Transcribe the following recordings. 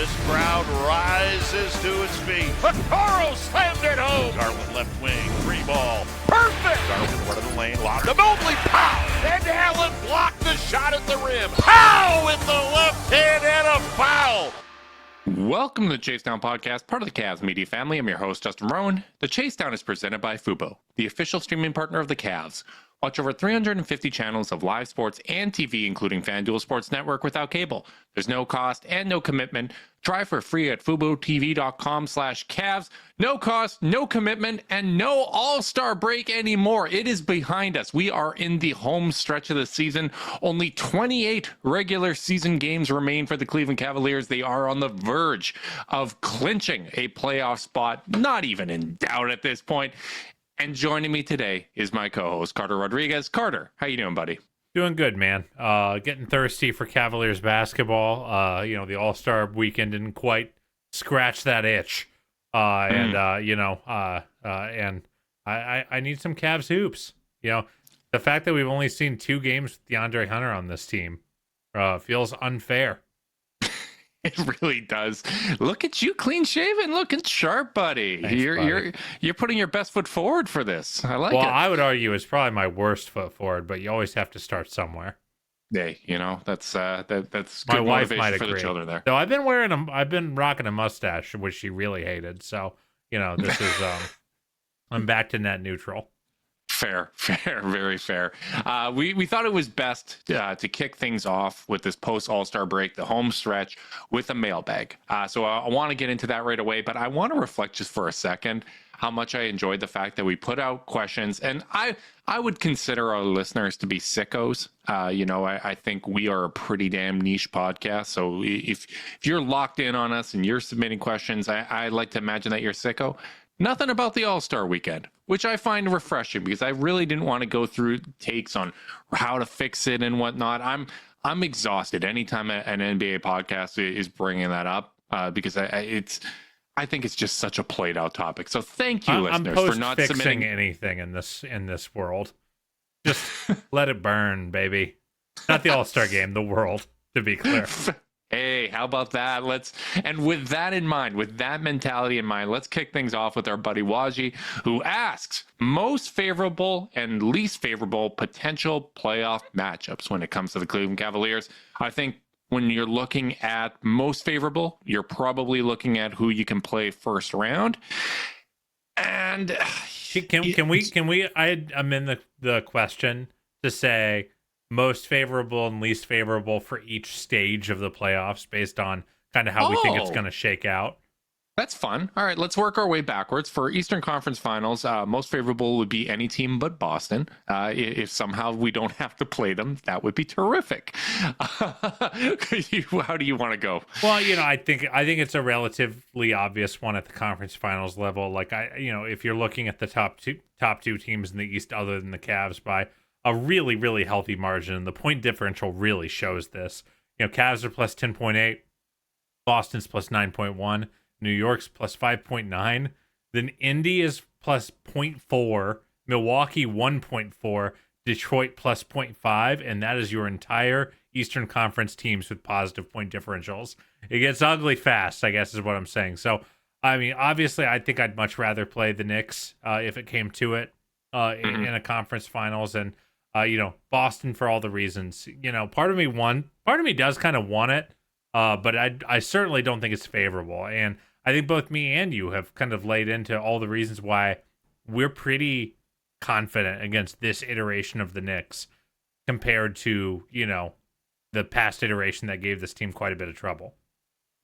This crowd rises to its feet. Carl slammed it home. Garland left wing, free ball. Perfect! Garland front of the lane, lobbed to Mobley. Pow! And Allen blocked the shot at the rim. Pow! With the left hand and a foul. Welcome to the Chase Down Podcast, part of the Cavs media family. I'm your host, Justin Rowan. The Chase Down is presented by Fubo, the official streaming partner of the Cavs. Watch over 350 channels of live sports and TV, including FanDuel Sports Network without cable. There's no cost and no commitment. Try for free at FuboTV.com/Cavs. No cost, no commitment, and no All Star Break anymore. It is behind us. We are in the home stretch of the season. Only 28 regular season games remain for the Cleveland Cavaliers. They are on the verge of clinching a playoff spot, not even in doubt at this point. And joining me today is my co-host, Carter Rodriguez. Carter, how you doing, buddy? Doing good, man. Getting thirsty for Cavaliers basketball. The All Star weekend didn't quite scratch that itch. And I need some Cavs hoops. The fact that we've only seen 2 games with DeAndre Hunter on this team feels unfair. It really does. Look at you, clean shaven, looking sharp, buddy. Thanks, You're putting your best foot forward for this. I like it. Well, I would argue it's probably my worst foot forward, but you always have to start somewhere. Hey, that's that's My good wife motivation might for agree. the children there. So I've been rocking a mustache, which she really hated. So this is I'm back to net neutral. Fair, very fair. We thought it was best to kick things off with this post All-Star break, the home stretch, with a mailbag. So I want to get into that right away, but I want to reflect just for a second how much I enjoyed the fact that we put out questions, and I would consider our listeners to be sickos. I think we are a pretty damn niche podcast. So if you're locked in on us and you're submitting questions, I like to imagine that you're sicko. Nothing about the All-Star weekend, which I find refreshing because I really didn't want to go through takes on how to fix it and whatnot. I'm exhausted anytime an NBA podcast is bringing that up because I think it's just such a played out topic. So thank you, listeners, for not submitting anything in this world. Just let it burn, baby. Not the All-Star game, the world, to be clear. Hey, how about that? And with that in mind, with that mentality in mind, let's kick things off with our buddy Waji, who asks most favorable and least favorable potential playoff matchups when it comes to the Cleveland Cavaliers. I think when you're looking at most favorable, you're probably looking at who you can play first round. And can we amend the question to say most favorable and least favorable for each stage of the playoffs based on kind of how we think it's going to shake out? That's fun. All right, let's work our way backwards. For Eastern Conference Finals, most favorable would be any team but Boston. If somehow we don't have to play them, that would be terrific. How do you want to go? Well, I think it's a relatively obvious one at the conference finals level. Like if you're looking at the top two teams in the East other than the Cavs by a really, really healthy margin. The point differential really shows this. Cavs are plus 10.8, Boston's plus 9.1, New York's plus 5.9. Then Indy is plus 0.4, Milwaukee 1.4, Detroit plus 0.5, and that is your entire Eastern Conference teams with positive point differentials. It gets ugly fast, I guess is what I'm saying. So, obviously, I think I'd much rather play the Knicks if it came to it in a conference finals, and Boston for all the reasons. Part of me does kind of want it, but I certainly don't think it's favorable. And I think both me and you have kind of laid into all the reasons why we're pretty confident against this iteration of the Knicks compared to, the past iteration that gave this team quite a bit of trouble.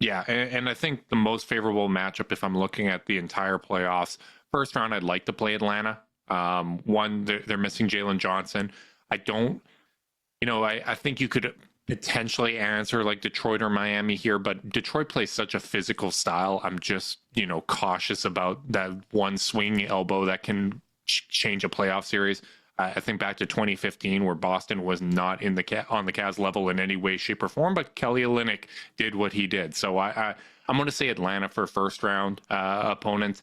Yeah, and I think the most favorable matchup, if I'm looking at the entire playoffs, first round, I'd like to play Atlanta. One, they're missing Jalen Johnson. I think you could potentially answer like Detroit or Miami here, but Detroit plays such a physical style. I'm just, cautious about that one swing elbow that can change a playoff series. I think back to 2015 where Boston was not on the Cavs level in any way, shape, or form, but Kelly Olynyk did what he did. So I'm going to say Atlanta for first round opponents.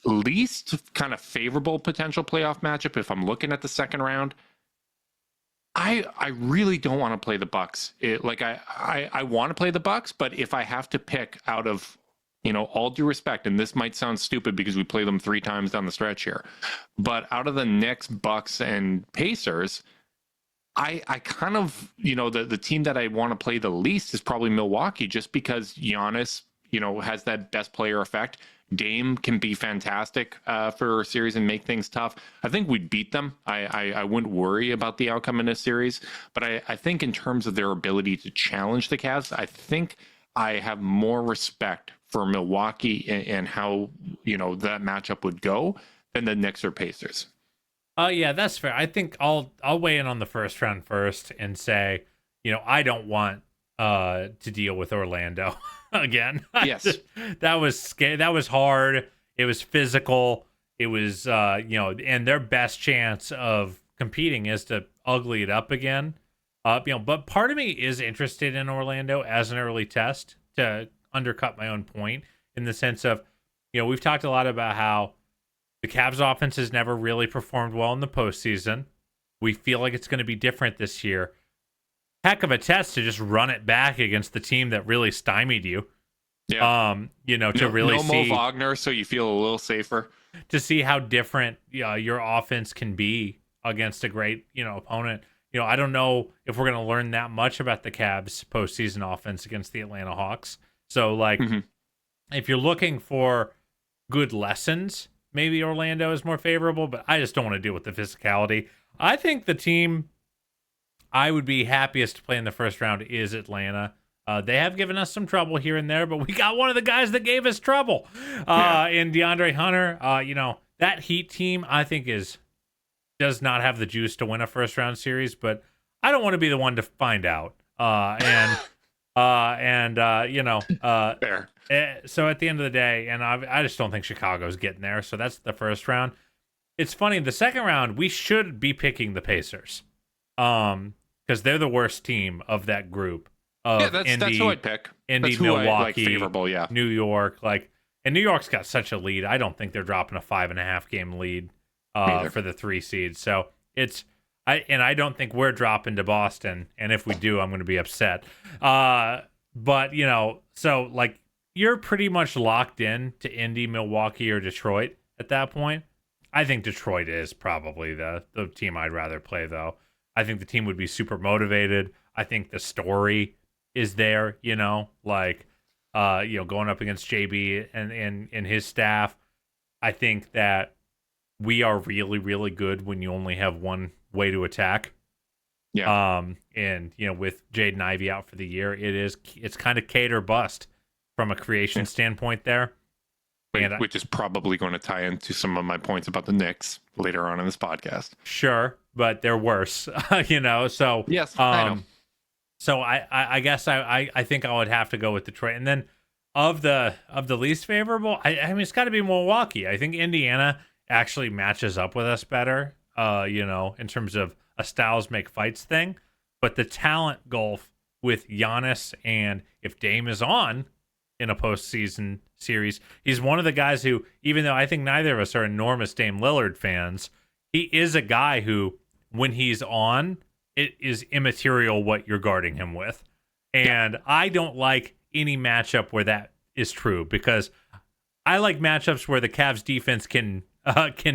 Least kind of favorable potential playoff matchup if I'm looking at the second round. I really don't want to play the Bucks. I want to play the Bucks, but if I have to pick out of, all due respect, and this might sound stupid because we play them 3 times down the stretch here, but out of the Knicks, Bucks, and Pacers, I kind of, the team that I want to play the least is probably Milwaukee, just because Giannis, has that best player effect. Dame can be fantastic for a series and make things tough. I think we'd beat them. I wouldn't worry about the outcome in this series, but I think in terms of their ability to challenge the Cavs, I think I have more respect for Milwaukee and how, that matchup would go than the Knicks or Pacers. Yeah, that's fair. I think I'll weigh in on the first round first and say, I don't want to deal with Orlando again. Yes. That was hard. It was physical. It was and their best chance of competing is to ugly it up again. But part of me is interested in Orlando as an early test to undercut my own point, in the sense of, we've talked a lot about how the Cavs offense has never really performed well in the postseason. We feel like it's going to be different this year. Heck of a test to just run it back against the team that really stymied you. Yeah. To really see Mo Wagner, so you feel a little safer. To see how different your offense can be against a great, opponent. I don't know if we're going to learn that much about the Cavs postseason offense against the Atlanta Hawks. So, if you're looking for good lessons, maybe Orlando is more favorable, but I just don't want to deal with the physicality. I think the team I would be happiest to play in the first round is Atlanta. They have given us some trouble here and there, but we got one of the guys that gave us trouble in DeAndre Hunter. That Heat team, I think, does not have the juice to win a first round series, but I don't want to be the one to find out. Fair. So at the end of the day, and I just don't think Chicago's getting there. So that's the first round. It's funny, the second round, we should be picking the Pacers. Because they're the worst team of that group. That's who I'd pick. Indy, that's who Milwaukee, favorable, yeah. New York, and New York's got such a lead. I don't think they're dropping a 5.5 game lead for the 3 seed. So I don't think we're dropping to Boston. And if we do, I'm going to be upset. But you're pretty much locked in to Indy, Milwaukee, or Detroit at that point. I think Detroit is probably the team I'd rather play, though. I think the team would be super motivated. I think the story is there, going up against JB and his staff. I think that we are really, really good when you only have one way to attack. Yeah. With Jaden Ivey out for the year, it's kind of Kate or bust from a creation standpoint there. Which is probably going to tie into some of my points about the Knicks later on in this podcast. Sure, but they're worse, So yes, I know. So I guess I think I would have to go with Detroit, and then of the least favorable, I mean it's got to be Milwaukee. I think Indiana actually matches up with us better, in terms of a styles make fights thing. But the talent gulf with Giannis, and if Dame is on in a postseason series, he's one of the guys who, even though I think neither of us are enormous Dame Lillard fans, he is a guy who, when he's on, it is immaterial what you're guarding him with. And I don't like any matchup where that is true, because I like matchups where the Cavs defense can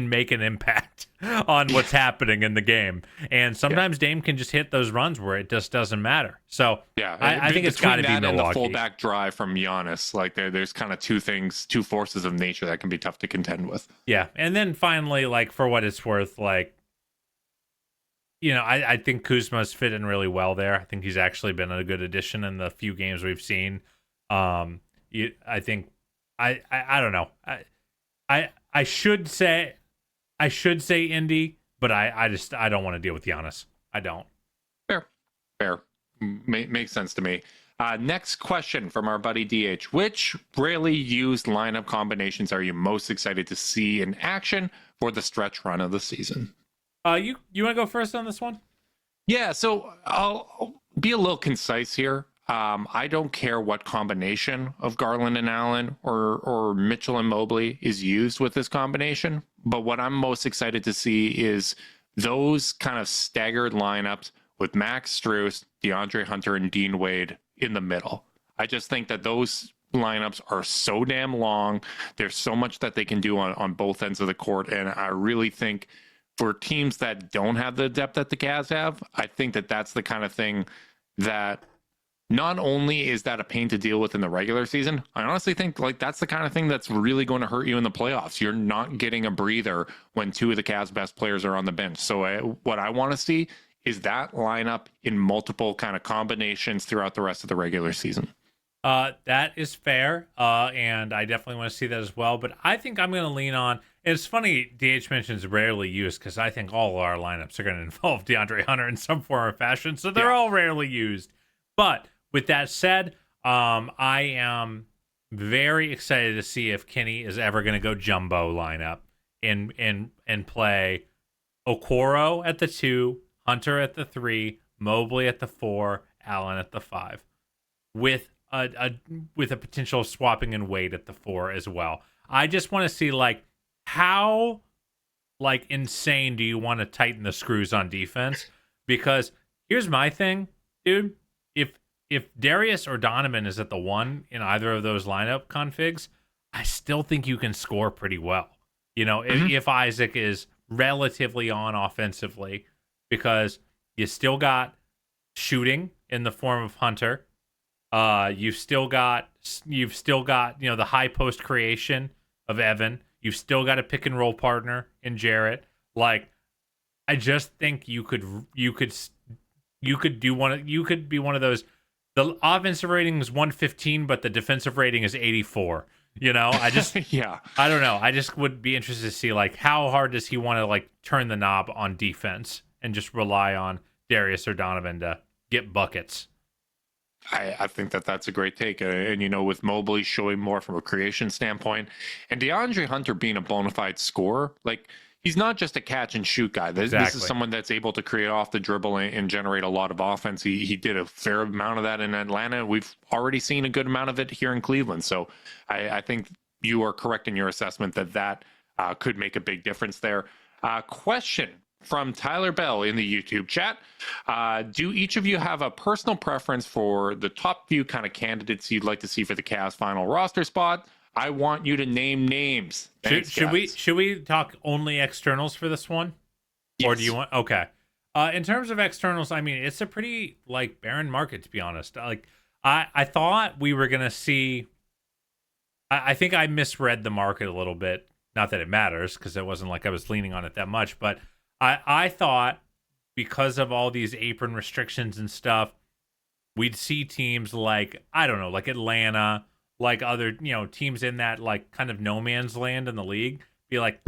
make an impact on what's happening in the game. And sometimes Dame can just hit those runs where it just doesn't matter. So I think it's got to be Milwaukee. And the fullback drive from Giannis, there's kind of two forces of nature that can be tough to contend with. Yeah. And then finally, for what it's worth, I think Kuzma's fit in really well there. I think he's actually been a good addition in the few games we've seen. I don't know. I should say Indy, but I don't want to deal with Giannis. I don't. Fair. Makes sense to me. Next question from our buddy DH. Which rarely used lineup combinations are you most excited to see in action for the stretch run of the season? You want to go first on this one? Yeah, so I'll be a little concise here. I don't care what combination of Garland and Allen or Mitchell and Mobley is used with this combination, but what I'm most excited to see is those kind of staggered lineups with Max Strus, DeAndre Hunter, and Dean Wade in the middle. I just think that those lineups are so damn long. There's so much that they can do on both ends of the court. And I really think for teams that don't have the depth that the Cavs have, I think that that's the kind of thing that not only is that a pain to deal with in the regular season, I honestly think like that's the kind of thing that's really going to hurt you in the playoffs. You're not getting a breather when two of the Cavs' best players are on the bench. So what I want to see is that lineup in multiple kind of combinations throughout the rest of the regular season. That is fair, and I definitely want to see that as well. But I think I'm going to lean on. It's funny, DH mentions rarely used because I think all our lineups are going to involve DeAndre Hunter in some form or fashion, so they're all rarely used. But with that said, I am very excited to see if Kenny is ever going to go jumbo lineup and play Okoro at the 2, Hunter at the 3, Mobley at the 4, Allen at the 5, with a potential swapping in Wade at the 4 as well. I just want to see like how like insane do you want to tighten the screws on defense? Because here's my thing, dude. If Darius or Donovan is at the 1 in either of those lineup configs, I still think you can score pretty well. You know, if Isaac is relatively on offensively, because you still got shooting in the form of Hunter. You've still got the high post creation of Evan. You've still got a pick and roll partner in Jarrett. Like, I just think you could be one of those. The offensive rating is 115, but the defensive rating is 84. You know, I just I don't know. I just would be interested to see like how hard does he want to like turn the knob on defense and just rely on Darius or Donovan to get buckets. I think that that's a great take. And, you know, with Mobley showing more from a creation standpoint and DeAndre Hunter being a bona fide scorer, like he's not just a catch and shoot guy. This is someone that's able to create off the dribble and generate a lot of offense. He did a fair amount of that in Atlanta. We've already seen a good amount of it here in Cleveland. So I think you are correct in your assessment that could make a big difference there. Question from Tyler Bell in the YouTube chat. Do each of you have a personal preference for the top few kind of candidates you'd like to see for the Cavs final roster spot? I want you to name names. Thanks, should we talk only externals for this one? Yes. Or do you want okay. In terms of externals, I mean it's a pretty like barren market to be honest. Like I thought we were gonna see I think I misread the market a little bit. Not that it matters, because it wasn't like I was leaning on it that much, but I thought because of all these apron restrictions and stuff, we'd see teams like, I don't know, like Atlanta, like other, you know, teams in that like kind of no man's land in the league be like,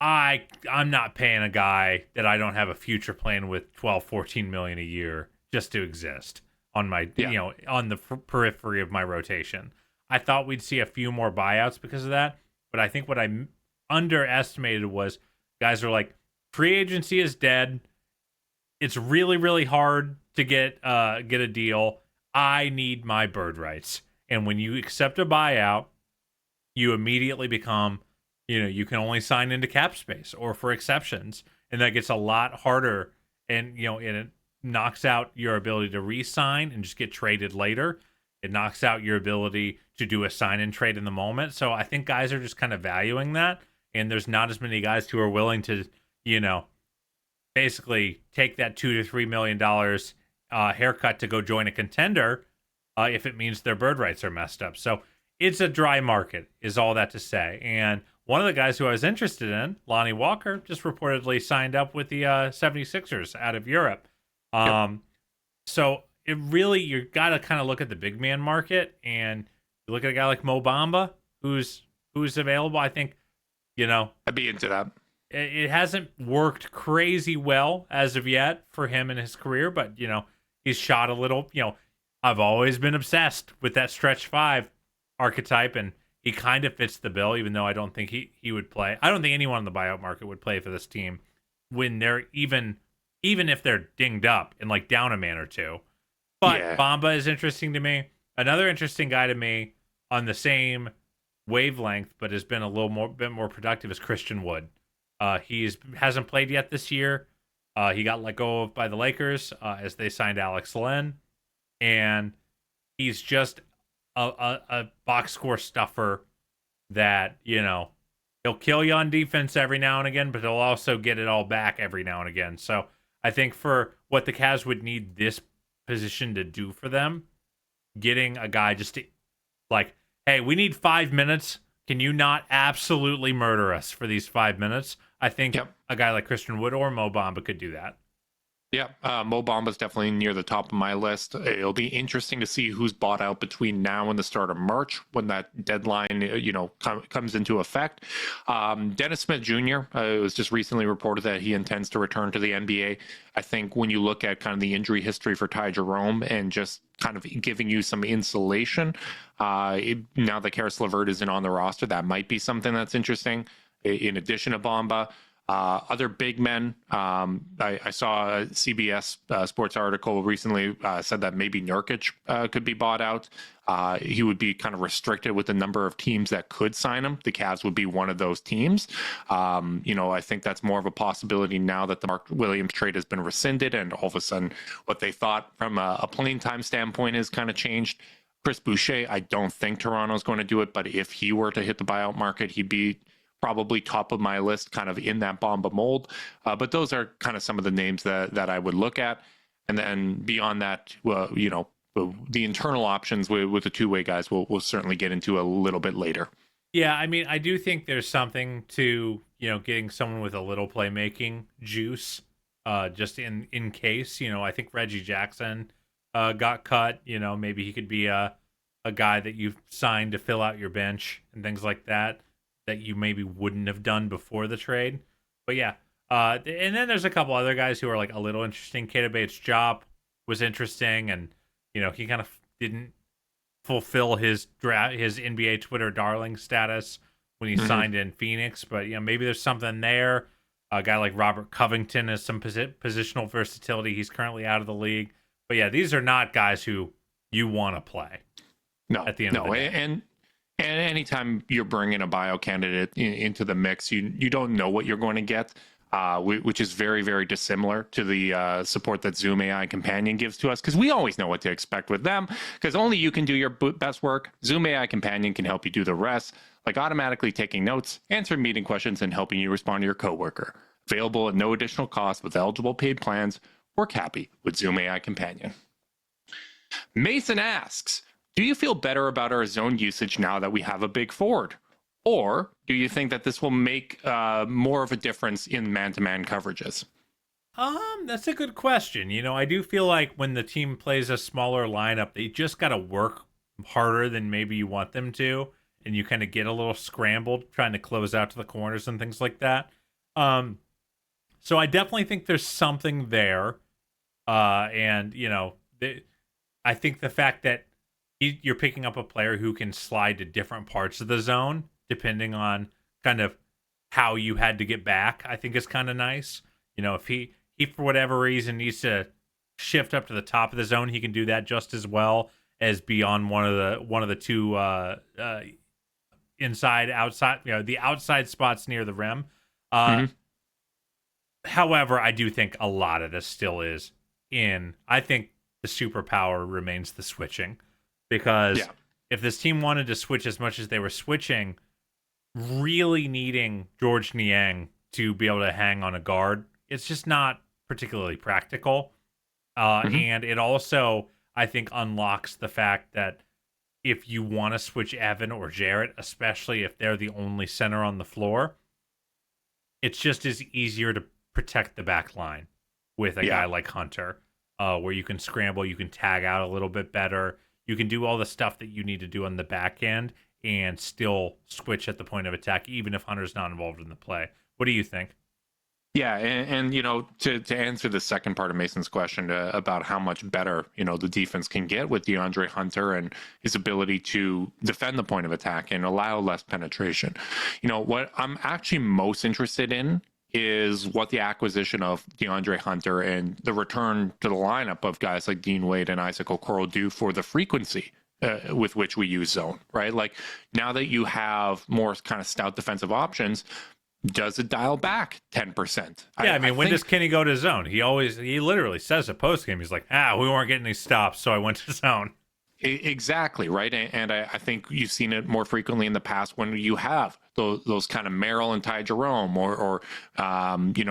I'm not paying a guy that I don't have a future plan with 12, 14 million a year just to exist on my, you know, on the periphery of my rotation. I thought we'd see a few more buyouts because of that. But I think what I underestimated was guys are like, free agency is dead. It's really, really hard to get a deal. I need my bird rights. And when you accept a buyout, you immediately become, you know, you can only sign into cap space or for exceptions. And that gets a lot harder. And, you know, and it knocks out your ability to re-sign and just get traded later. It knocks out your ability to do a sign and trade in the moment. So I think guys are just kind of valuing that. And there's not as many guys who are willing to, you know, basically take that $2 to $3 million haircut to go join a contender if it means their bird rights are messed up. So it's a dry market, is all that to say. And one of the guys who I was interested in, Lonnie Walker, just reportedly signed up with the 76ers out of Europe. So it really, you got to kind of look at the big man market, and you look at a guy like Mo Bamba, who's available. I think, you know, I'd be into that. It hasn't worked crazy well as of yet for him in his career, but, you know, he's shot a little. You know, I've always been obsessed with that stretch 5 archetype, and he kind of fits the bill, even though I don't think he would play. I don't think anyone in the buyout market would play for this team when they're even if they're dinged up and like down a man or two. But Bamba is interesting to me. Another interesting guy to me on the same wavelength, but has been a bit more productive, is Christian Wood. He hasn't played yet this year. He got let go of by the Lakers as they signed Alex Len, and he's just a box score stuffer that, he'll kill you on defense every now and again, but he'll also get it all back every now and again. So I think for what the Cavs would need this position to do for them, getting a guy just to, like, hey, we need 5 minutes. Can you not absolutely murder us for these 5 minutes? I think a guy like Christian Wood or Mo Bamba could do that. Yeah, Mo Bamba's definitely near the top of my list. It'll be interesting to see who's bought out between now and the start of March when that deadline, comes into effect. Dennis Smith Jr. It was just recently reported that he intends to return to the NBA. I think when you look at kind of the injury history for Ty Jerome and just kind of giving you some insulation, now that Karis LeVert isn't on the roster, that might be something that's interesting. In addition to Bamba. Other big men, I saw a CBS sports article recently said that maybe Nurkic could be bought out. He would be kind of restricted with the number of teams that could sign him. The Cavs would be one of those teams. I think that's more of a possibility now that the Mark Williams trade has been rescinded, and all of a sudden what they thought from a playing time standpoint has kind of changed. Chris Boucher, I don't think Toronto's going to do it, but if he were to hit the buyout market, he'd be probably top of my list, kind of in that Bamba mold. But those are kind of some of the names that I would look at. And then beyond that, the internal options with the two-way guys, we'll certainly get into a little bit later. Yeah, I mean, I do think there's something to, getting someone with a little playmaking juice, just in case. I think Reggie Jackson got cut. Maybe he could be a guy that you've signed to fill out your bench and things like that you maybe wouldn't have done before the trade. But yeah, and then there's a couple other guys who are like a little interesting. Keita Bates-Diop was interesting, and he kind of didn't fulfill his NBA Twitter darling status when he signed in Phoenix. But maybe there's something there. A guy like Robert Covington has some positional versatility. He's currently out of the league. But yeah, these are not guys who you want to play. No, at the end of the day. And anytime you're bringing a bio candidate into the mix, you don't know what you're going to get, which is very, very dissimilar to the support that Zoom AI Companion gives to us, because we always know what to expect with them, because only you can do your best work. Zoom AI Companion can help you do the rest, like automatically taking notes, answering meeting questions, and helping you respond to your coworker. Available at no additional cost with eligible paid plans. Work happy with Zoom AI Companion. Mason asks, do you feel better about our zone usage now that we have a big forward? Or do you think that this will make more of a difference in man-to-man coverages? That's a good question. I do feel like when the team plays a smaller lineup, they just got to work harder than maybe you want them to, and you kind of get a little scrambled trying to close out to the corners and things like that. So I definitely think there's something there. I think the fact that you're picking up a player who can slide to different parts of the zone depending on kind of how you had to get back, I think is kind of nice. If he for whatever reason needs to shift up to the top of the zone, he can do that just as well as be on one of the two inside, outside, the outside spots near the rim. However, I do think a lot of this still is I think the superpower remains the switching. Because if this team wanted to switch as much as they were switching, really needing George Niang to be able to hang on a guard, it's just not particularly practical. And it also, I think, unlocks the fact that if you want to switch Evan or Jarrett, especially if they're the only center on the floor, it's just as easier to protect the back line with a guy like Hunter, where you can scramble, you can tag out a little bit better. You can do all the stuff that you need to do on the back end and still switch at the point of attack, even if Hunter's not involved in the play. What do you think? Yeah, and to answer the second part of Mason's question about how much better, the defense can get with DeAndre Hunter and his ability to defend the point of attack and allow less penetration. What I'm actually most interested in is what the acquisition of DeAndre Hunter and the return to the lineup of guys like Dean Wade and Isaac Okoro do for the frequency with which we use zone, right? Like now that you have more kind of stout defensive options, does it dial back 10%? Yeah, I mean, when does Kenny go to zone? He literally says at post game, he's like, we weren't getting any stops, so I went to zone. Exactly, right. And I think you've seen it more frequently in the past when you have those kind of Merrill and Ty Jerome or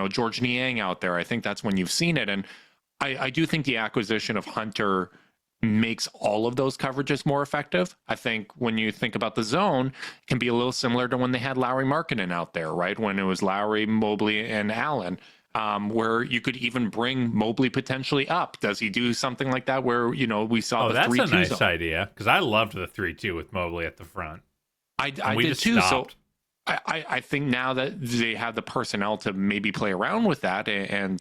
George Niang out there. I think that's when you've seen it. And I do think the acquisition of Hunter makes all of those coverages more effective. I think when you think about the zone, it can be a little similar to when they had Lowry Markkanen out there, right? When it was Lowry, Mobley, and Allen. Where you could even bring Mobley potentially up. Does he do something like that where, we saw the 3-2 that's a nice zone? idea, because I loved the 3-2 with Mobley at the front. I did too. Stopped. So I think now that they have the personnel to maybe play around with that and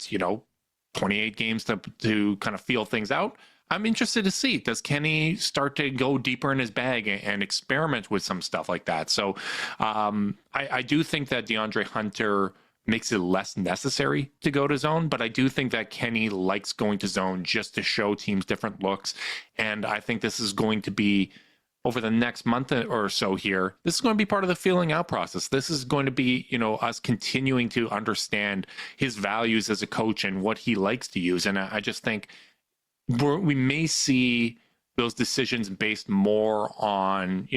28 games to kind of feel things out, I'm interested to see, does Kenny start to go deeper in his bag and experiment with some stuff like that? So I do think that DeAndre Hunter makes it less necessary to go to zone, but I do think that Kenny likes going to zone just to show teams different looks. And I think this is going to be, over the next month or so here, this is going to be part of the feeling out process. This is going to be, us continuing to understand his values as a coach and what he likes to use. And I just think we may see those decisions based more on,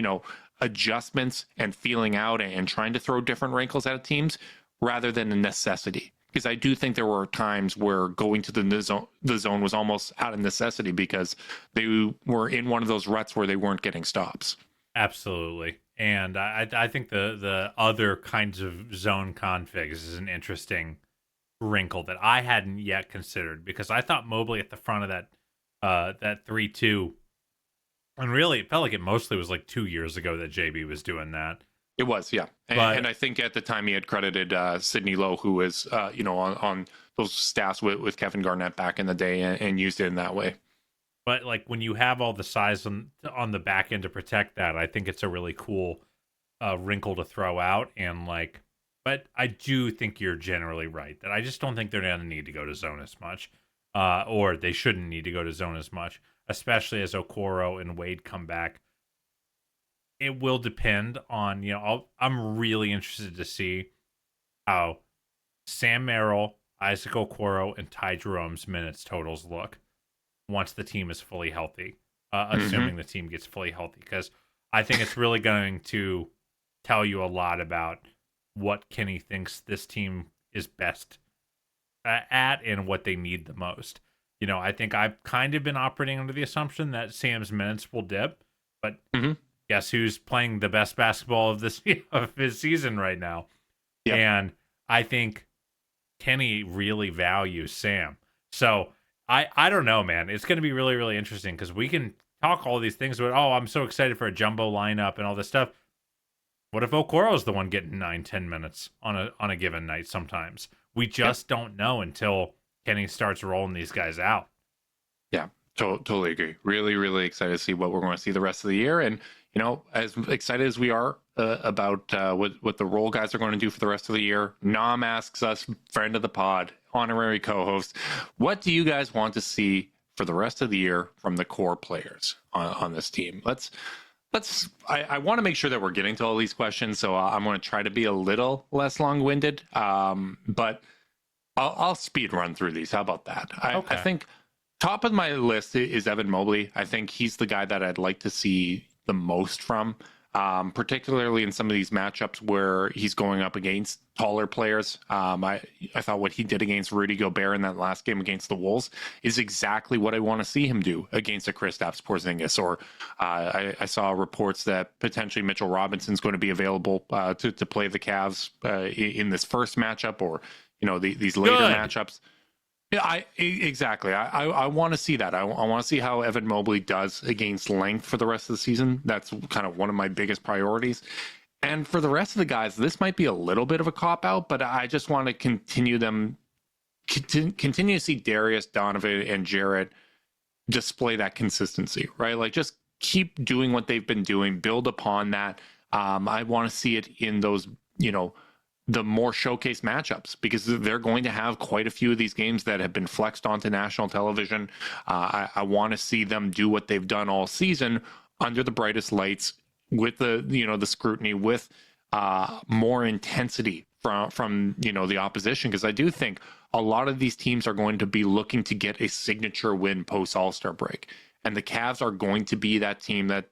adjustments and feeling out and trying to throw different wrinkles at teams, rather than a necessity. Because I do think there were times where going to the zone was almost out of necessity because they were in one of those ruts where they weren't getting stops. Absolutely. And I think the other kinds of zone configs is an interesting wrinkle that I hadn't yet considered, because I thought Mobley at the front of that 3-2, and really it felt like it mostly was like 2 years ago that JB was doing that. It was, yeah. And I think at the time he had credited Sidney Lowe, who was, on those staffs with Kevin Garnett back in the day and used it in that way. But like when you have all the size on the back end to protect that, I think it's a really cool wrinkle to throw out. And but I do think you're generally right that I just don't think they're going to need to go to zone as much, or they shouldn't need to go to zone as much, especially as Okoro and Wade come back. It will depend on, I'm really interested to see how Sam Merrill, Isaac Okoro, and Ty Jerome's minutes totals look once the team is fully healthy, assuming the team gets fully healthy. Because I think it's really going to tell you a lot about what Kenny thinks this team is best at and what they need the most. I think I've kind of been operating under the assumption that Sam's minutes will dip, but guess who's playing the best basketball of his season right now? Yep. And I think Kenny really values Sam. So I don't know, man. It's going to be really, really interesting because we can talk all these things about, I'm so excited for a jumbo lineup and all this stuff. What if Okoro's the one getting 9-10 minutes on a given night sometimes? We just don't know until Kenny starts rolling these guys out. Yeah, totally agree. Really, really excited to see what we're going to see the rest of the year. And as excited as we are about what the role guys are going to do for the rest of the year, Nam asks us, friend of the pod, honorary co-host, what do you guys want to see for the rest of the year from the core players on this team? I want to make sure that we're getting to all these questions, so I'm going to try to be a little less long-winded, but I'll speed run through these. How about that? I think top of my list is Evan Mobley. I think he's the guy that I'd like to see the most from, particularly in some of these matchups where he's going up against taller players. I thought what he did against Rudy Gobert in that last game against the Wolves is exactly what I want to see him do against a Kristaps Porzingis. Or I saw reports that potentially Mitchell Robinson's going to be available to play the Cavs in this first matchup, or these later matchups. Yeah, exactly. I want to see that. I want to see how Evan Mobley does against length for the rest of the season. That's kind of one of my biggest priorities. And for the rest of the guys, this might be a little bit of a cop-out, but I just want to continue to see Darius, Donovan, and Jarrett display that consistency, right? Like, just keep doing what they've been doing, build upon that. I want to see it in those, the more showcase matchups, because they're going to have quite a few of these games that have been flexed onto national television. I want to see them do what they've done all season under the brightest lights, with the scrutiny, with more intensity from the opposition, because I do think a lot of these teams are going to be looking to get a signature win post All-Star break, and the Cavs are going to be that team that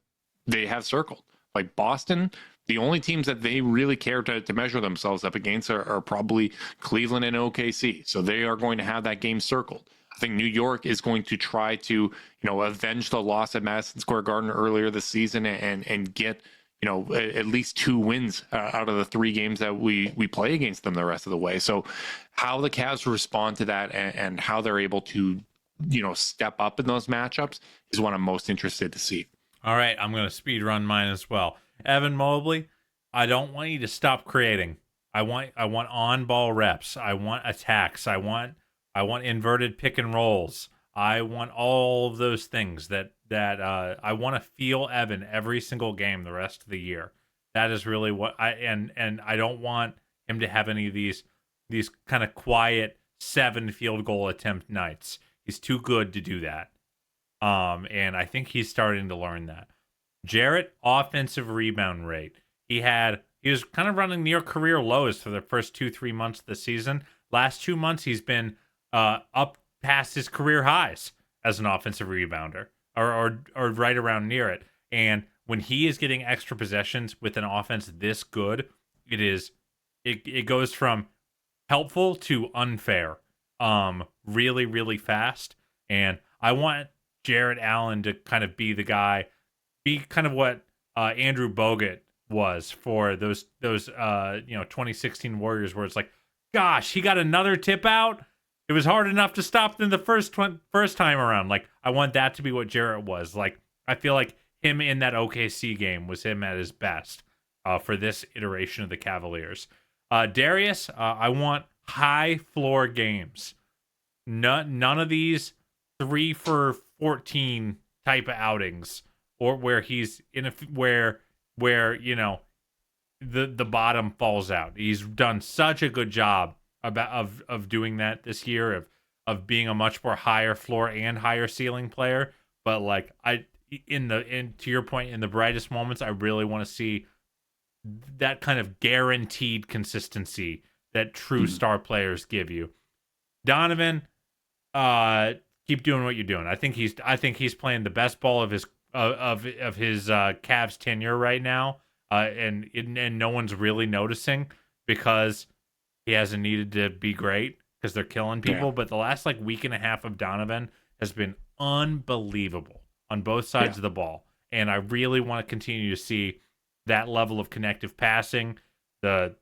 they have circled. Like Boston, the only teams that they really care to measure themselves up against are probably Cleveland and OKC. So they are going to have that game circled. I think New York is going to try to, avenge the loss at Madison Square Garden earlier this season and get, at least 2 wins out of the 3 games that we play against them the rest of the way. So how the Cavs respond to that and how they're able to, step up in those matchups is what I'm most interested to see. All right, I'm going to speed run mine as well. Evan Mobley, I don't want you to stop creating. I want on-ball reps. I want attacks. I want inverted pick and rolls. I want all of those things that I want to feel Evan every single game the rest of the year. That is really what and I don't want him to have any of these kind of quiet 7 field goal attempt nights. He's too good to do that. And I think he's starting to learn that. Jarrett, offensive rebound rate. He was kind of running near career lows for the first 2-3 months of the season. Last 2 months, he's been up past his career highs as an offensive rebounder, or right around near it. And when he is getting extra possessions with an offense this good, it goes from helpful to unfair, really, really fast. And I want Jarrett Allen to kind of be the guy, be kind of what Andrew Bogut was for those 2016 Warriors, where it's like, gosh, he got another tip out. It was hard enough to stop them the first time around. Like, I want that to be what Jarrett was. Like, I feel like him in that OKC game was him at his best for this iteration of the Cavaliers. Darius, I want high floor games. None of these 3 for 14 type of outings, or where he's where the bottom falls out. He's done such a good job of doing that this year, of being a much more higher floor and higher ceiling player. But like, to your point, in the brightest moments, I really want to see that kind of guaranteed consistency that true star players give you. Donovan, keep doing what you're doing. I think he's playing the best ball of his Cavs tenure right now, and no one's really noticing because he hasn't needed to be great because they're killing people. Yeah. But the last week and a half of Donovan has been unbelievable on both sides of the ball, and I really want to continue to see that level of connective passing, the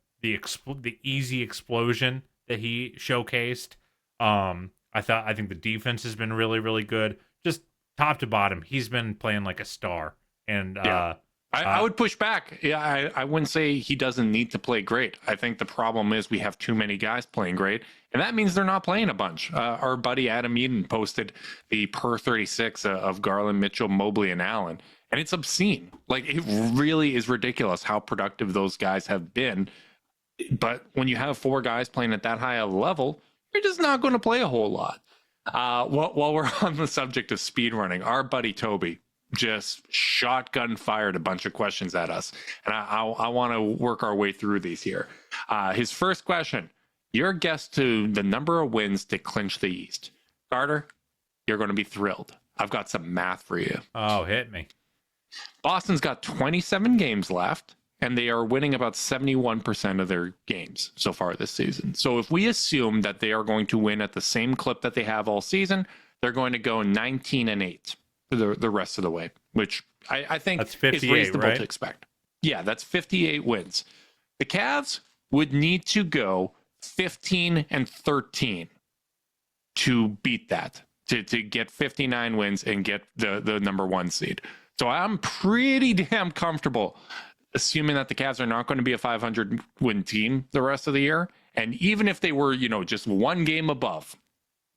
easy explosion that he showcased. I think the defense has been really, really good. Just top to bottom, he's been playing like a star. And I would push back. Yeah, I wouldn't say he doesn't need to play great. I think the problem is we have too many guys playing great, and that means they're not playing a bunch. Our buddy Adam Eden posted the per 36 of Garland, Mitchell, Mobley, and Allen, and it's obscene. Like, it really is ridiculous how productive those guys have been. But when you have 4 guys playing at that high of a level, you're just not going to play a whole lot. While we're on the subject of speed running, our buddy Toby just shotgun fired a bunch of questions at us, and I want to work our way through these here. His first question: your guess to the number of wins to clinch the East. Carter, you're going to be thrilled. I've got some math for you. Oh, hit me. Boston's got 27 games left, and they are winning about 71% of their games so far this season. So if we assume that they are going to win at the same clip that they have all season, they're going to go 19-8 for the rest of the way, which I think is reasonable to expect. Yeah, that's 58 wins. The Cavs would need to go 15-13 to beat that, to get 59 wins and get the number 1 seed. So I'm pretty damn comfortable assuming that the Cavs are not going to be a 500 win team the rest of the year. And even if they were, just 1 game above,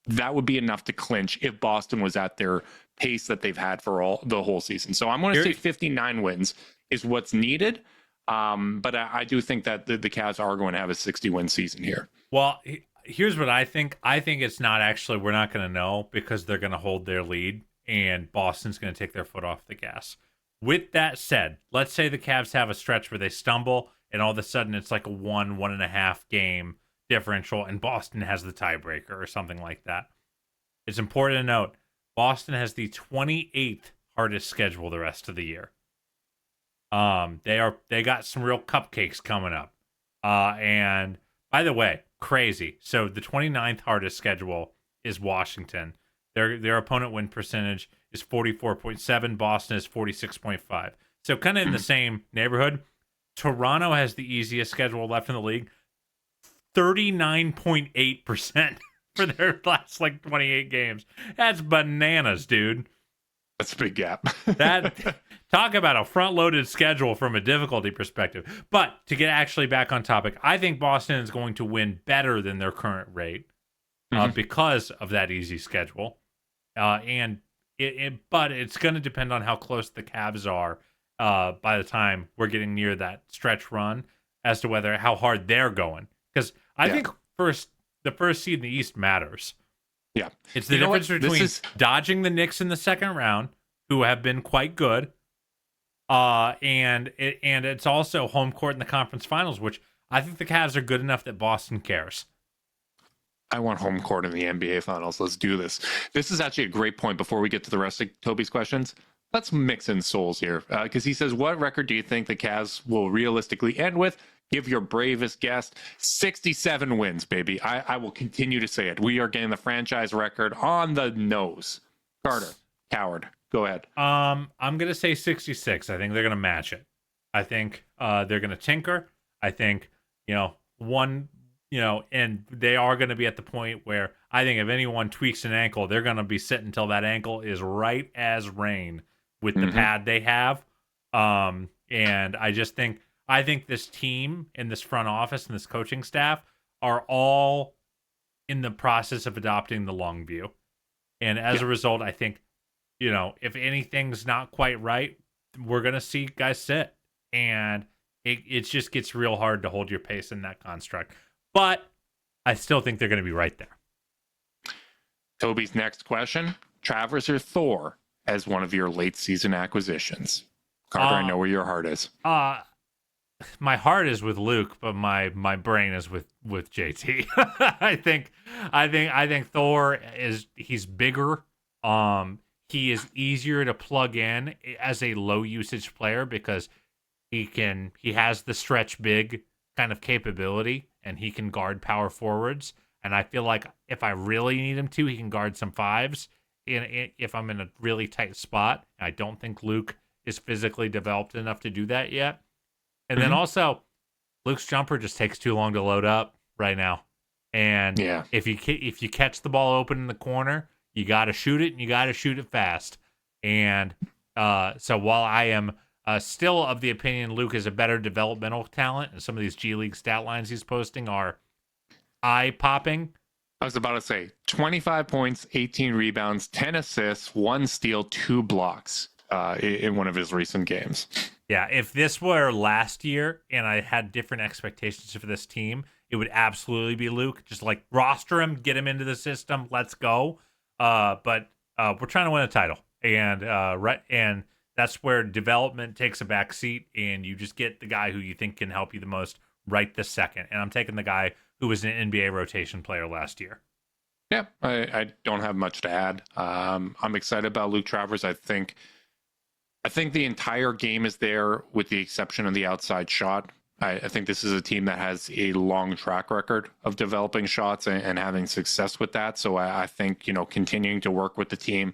that would be enough to clinch if Boston was at their pace that they've had for the whole season. So I'm going to say 59 wins is what's needed. But I do think that the Cavs are going to have a 60-win season here. Well, here's what I think. I think it's not actually, we're not going to know because they're going to hold their lead and Boston's going to take their foot off the gas. With that said, let's say the Cavs have a stretch where they stumble and all of a sudden it's like a 1.5 game differential, and Boston has the tiebreaker or something like that. It's important to note Boston has the 28th hardest schedule the rest of the year. They got some real cupcakes coming up. And by the way, crazy. So the 29th hardest schedule is Washington. Their opponent win percentage is 44.7. Boston is 46.5. So kind of in the same neighborhood. Toronto has the easiest schedule left in the league. 39.8% for their last 28 games. That's bananas, dude. That's a big gap. That talk about a front-loaded schedule from a difficulty perspective. But to get actually back on topic, I think Boston is going to win better than their current rate because of that easy schedule. But it's going to depend on how close the Cavs are by the time we're getting near that stretch run as to how hard they're going. Because I think the first seed in the East matters. Yeah. It's the difference between dodging the Knicks in the second round, who have been quite good, and it's also home court in the conference finals, which I think the Cavs are good enough that Boston cares. I want home court in the NBA finals. Let's do this. This is actually a great point before we get to the rest of Toby's questions. Let's mix in souls here, because he says, what record do you think the Cavs will realistically end with? Give your bravest guess. 67 wins, baby. I will continue to say it. We are getting the franchise record on the nose. Carter, coward, go ahead. I'm going to say 66. I think they're going to match it. I think they're going to tinker. I think, and they are going to be at the point where I think if anyone tweaks an ankle, they're going to be sitting until that ankle is right as rain with the pad they have. And I think this team and this front office and this coaching staff are all in the process of adopting the long view. And as a result, I think, if anything's not quite right, we're going to see guys sit. And it just gets real hard to hold your pace in that construct. But I still think they're going to be right there. Toby's next question, Travers or Thor as one of your late season acquisitions? Carter, I know where your heart is. My heart is with Luke, but my brain is with JT. I think Thor he's bigger. He is easier to plug in as a low usage player because he has the stretch big kind of capability and he can guard power forwards. And I feel like if I really need him to, he can guard some fives if I'm in a really tight spot. I don't think Luke is physically developed enough to do that yet. And then also, Luke's jumper just takes too long to load up right now. And if you catch the ball open in the corner, you got to shoot it, and you got to shoot it fast. And so while I am still of the opinion Luke is a better developmental talent, and some of these G League stat lines he's posting are eye-popping. I was about to say, 25 points, 18 rebounds, 10 assists, 1 steal, 2 blocks in one of his recent games. Yeah, if this were last year and I had different expectations for this team, it would absolutely be Luke. Just roster him, get him into the system, let's go. But we're trying to win a title, and that's where development takes a back seat, and you just get the guy who you think can help you the most right this second. And I'm taking the guy who was an NBA rotation player last year. Yeah, I don't have much to add. I'm excited about Luke Travers. I think the entire game is there with the exception of the outside shot. I think this is a team that has a long track record of developing shots and having success with that. So I think, continuing to work with the team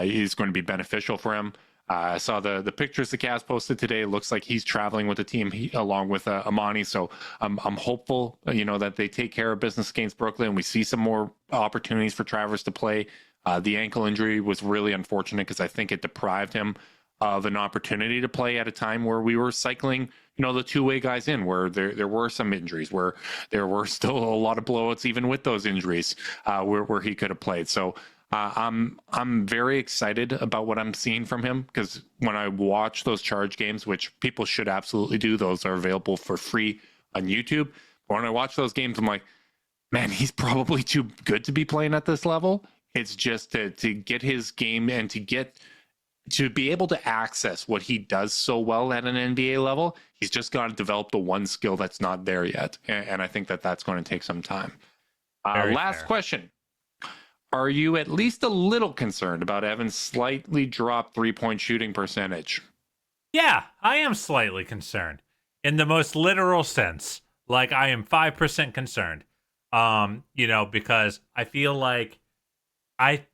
is going to be beneficial for him. I saw the pictures the Cavs posted today. It looks like he's traveling with the team along with Amani. So I'm hopeful, that they take care of business against Brooklyn. We see some more opportunities for Travers to play. The ankle injury was really unfortunate because I think it deprived him of an opportunity to play at a time where we were cycling, the two-way guys in, where there were some injuries, where there were still a lot of blowouts, even with those injuries, where he could have played. So I'm very excited about what I'm seeing from him, because when I watch those Charge games, which people should absolutely do, those are available for free on YouTube. But when I watch those games, I'm like, man, he's probably too good to be playing at this level. It's just to get his game and to get to be able to access what he does so well at an NBA level, he's just got to develop the one skill that's not there yet. And I think that that's going to take some time. Last fair. question. Are you at least a little concerned about Evan's slightly dropped 3-point shooting percentage? Yeah, I am slightly concerned in the most literal sense. Like, I am 5% concerned. Because I feel like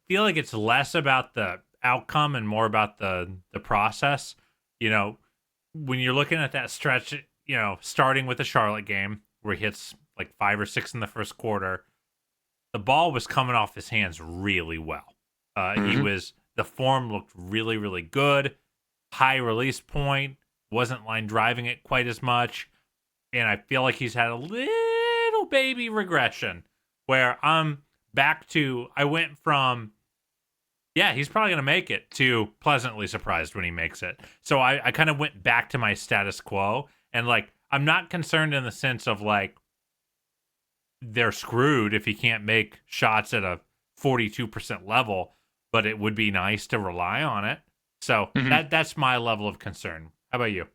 it's less about the outcome and more about the process. When you're looking at that stretch, starting with the Charlotte game where he hits like 5 or 6 in the first quarter, the ball was coming off his hands really well. The form looked really, really good. High release point, wasn't line driving it quite as much. And I feel like he's had a little baby regression where I went from, yeah, he's probably going to make it, to pleasantly surprised when he makes it. So I kind of went back to my status quo. And, like, I'm not concerned in the sense of, like, they're screwed if he can't make shots at a 42% level, but it would be nice to rely on it. So that's my level of concern. How about you?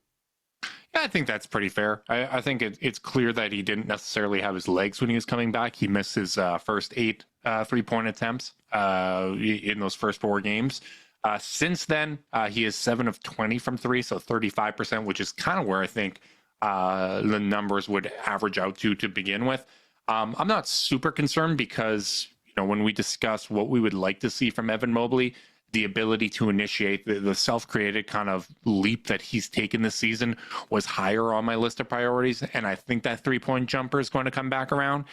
Yeah, I think that's pretty fair. I think it's clear that he didn't necessarily have his legs when he was coming back. He missed his first 8 3-point attempts in those first 4 games. Since then, he is 7 of 20 from 3, so 35%, which is kind of where I think the numbers would average out to begin with. I'm not super concerned because, when we discuss what we would like to see from Evan Mobley, the ability to initiate the self-created kind of leap that he's taken this season was higher on my list of priorities. And I think that 3-point jumper is going to come back around.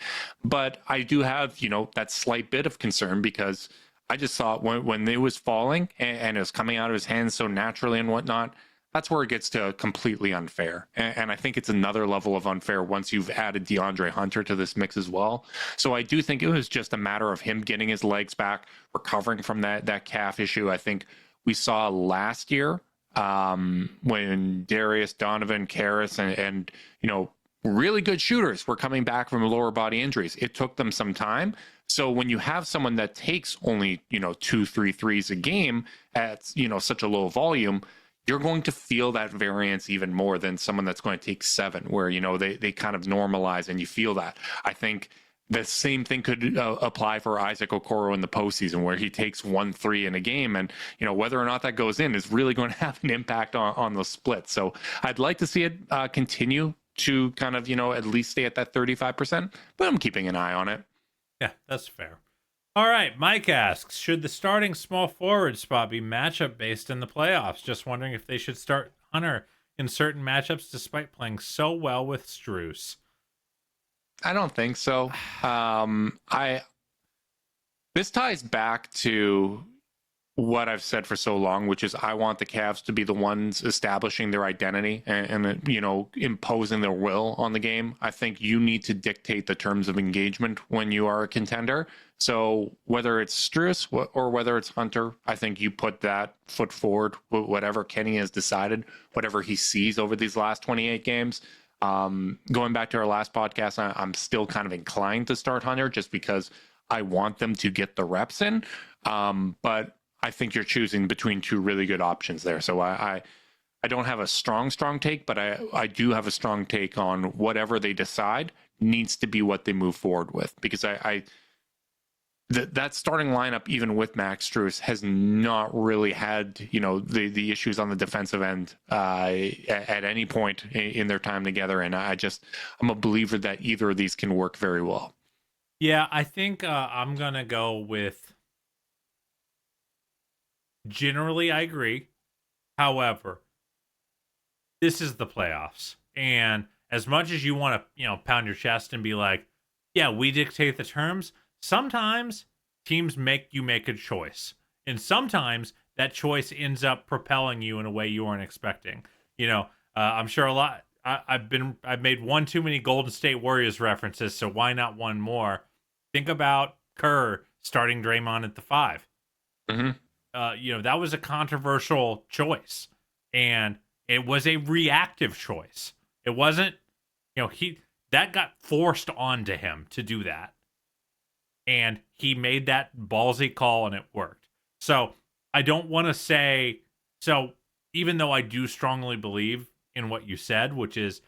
But I do have, that slight bit of concern because I just thought when it was falling and it was coming out of his hands so naturally and whatnot, that's where it gets to completely unfair. And I think it's another level of unfair once you've added DeAndre Hunter to this mix as well. So I do think it was just a matter of him getting his legs back, recovering from that calf issue. I think we saw last year when Darius, Donovan, Karras, and really good shooters were coming back from lower body injuries. It took them some time. So when you have someone that takes only 2-3 threes a game at such a low volume, you're going to feel that variance even more than someone that's going to take 7, where, they kind of normalize and you feel that. I think the same thing could apply for Isaac Okoro in the postseason, where he takes 1 3 in a game, and, whether or not that goes in is really going to have an impact on the split. So I'd like to see it continue to kind of, at least stay at that 35%, but I'm keeping an eye on it. Yeah, that's fair. All right, Mike asks, should the starting small forward spot be matchup based in the playoffs? Just wondering if they should start Hunter in certain matchups despite playing so well with Strus. I don't think so. This ties back to what I've said for so long, which is I want the Cavs to be the ones establishing their identity and imposing their will on the game. I think you need to dictate the terms of engagement when you are a contender. So whether it's Strus or whether it's Hunter, I think you put that foot forward, whatever Kenny has decided, whatever he sees over these last 28 games. Going back to our last podcast, I'm still kind of inclined to start Hunter just because I want them to get the reps in. But I think you're choosing between 2 really good options there. So I don't have a strong take, but I do have a strong take on whatever they decide needs to be what they move forward with, because that starting lineup, even with Max Strus, has not really had, the issues on the defensive end at any point in their time together. And I'm a believer that either of these can work very well. Yeah, I think I'm going to go with, generally, I agree. However, this is the playoffs. And as much as you want to, pound your chest and be like, yeah, we dictate the terms, sometimes teams make you make a choice. And sometimes that choice ends up propelling you in a way you weren't expecting. I'm sure a lot. I've made one too many Golden State Warriors references, so why not one more? Think about Kerr starting Draymond at the 5. Mm-hmm. That was a controversial choice, and it was a reactive choice. It wasn't, that got forced onto him to do that. And he made that ballsy call and it worked. So I don't want to say So even though I do strongly believe in what you said, which is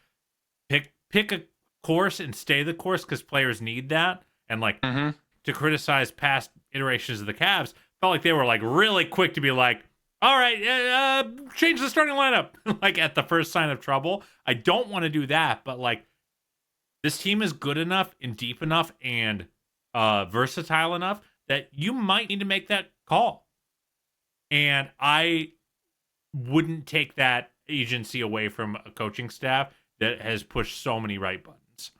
pick a course and stay the course because players need that, and like to criticize past iterations of the Cavs, felt like they were like really quick to be like, all right, change the starting lineup like at the first sign of trouble. I don't want to do that, but like this team is good enough and deep enough and versatile enough that you might need to make that call. And I wouldn't take that agency away from a coaching staff that has pushed so many right buttons.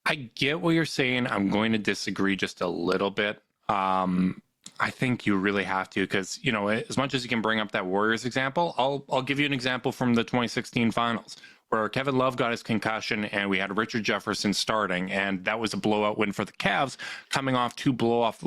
I get what you're saying. I'm going to disagree just a little bit. I think you really have to, because, you know, as much as you can bring up that Warriors example, I'll give you an example from the 2016 finals where Kevin Love got his concussion and we had Richard Jefferson starting, and that was a blowout win for the Cavs coming off two blowout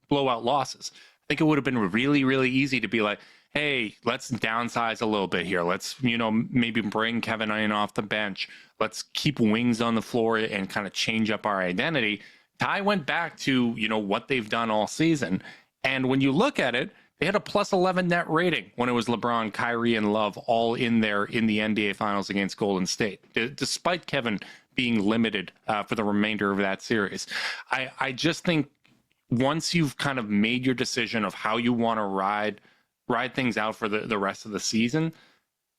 losses. I think it would have been really, really easy to be like, hey, let's downsize a little bit here. Let's, you know, maybe bring Kevin Iron off the bench. Let's keep wings on the floor and kind of change up our identity. Ty went back to, you know, what they've done all season. And when you look at it, they had a plus 11 net rating when it was LeBron, Kyrie, and Love all in there in the NBA Finals against Golden State, despite Kevin being limited for the remainder of that series. I just think once you've kind of made your decision of how you want to ride things out for the rest of the season,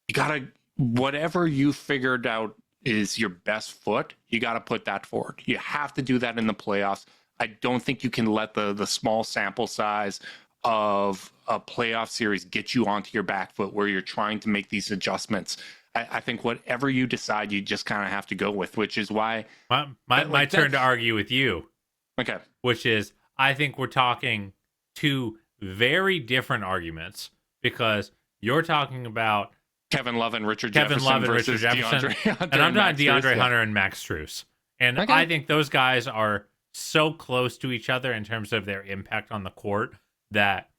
you got to, whatever you figured out is your best foot, you got to put that forward. You have to do that in the playoffs. I don't think you can let the small sample size of a playoff series get you onto your back foot where you're trying to make these adjustments. I think whatever you decide, you just kind of have to go with, which is why... My turn to argue with you. Okay. Which is, I think we're talking two very different arguments, because you're talking about Kevin Love and Richard Jefferson versus DeAndre Hunter, and I'm not DeAndre Strus, Hunter and Max Strus. And okay. I think those guys are so close to each other in terms of their impact on the court that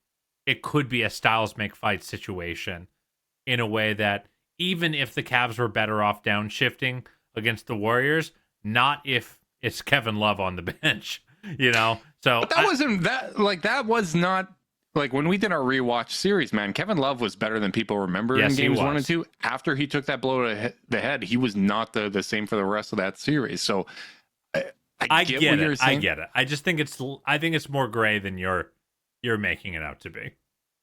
it could be a styles make fight situation, in a way that even if the Cavs were better off downshifting against the Warriors, not if it's Kevin Love on the bench, you know? So but that was not like when we did our rewatch series, man, Kevin Love was better than people remember in games 1 and 2. After he took that blow to the head, he was not the same for the rest of that series. So I get what you're saying. I get it. I just think it's more gray than you're making it out to be.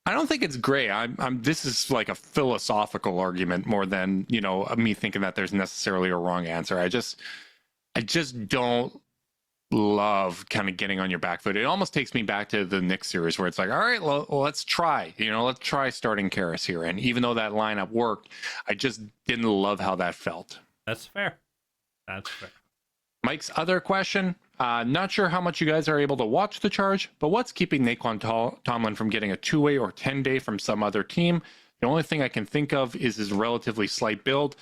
I don't think it's gray. This is like a philosophical argument more than, you know, me thinking that there's necessarily a wrong answer. I just don't love kind of getting on your back foot. It almost takes me back to the Knicks series where it's like, all right, well, let's try. You know, let's try starting Karras here. And even though that lineup worked, I just didn't love how that felt. That's fair. That's fair. Mike's other question, not sure how much you guys are able to watch the Charge, but what's keeping Naquan Tomlin from getting a 2-way or 10-day from some other team? The only thing I can think of is his relatively slight build.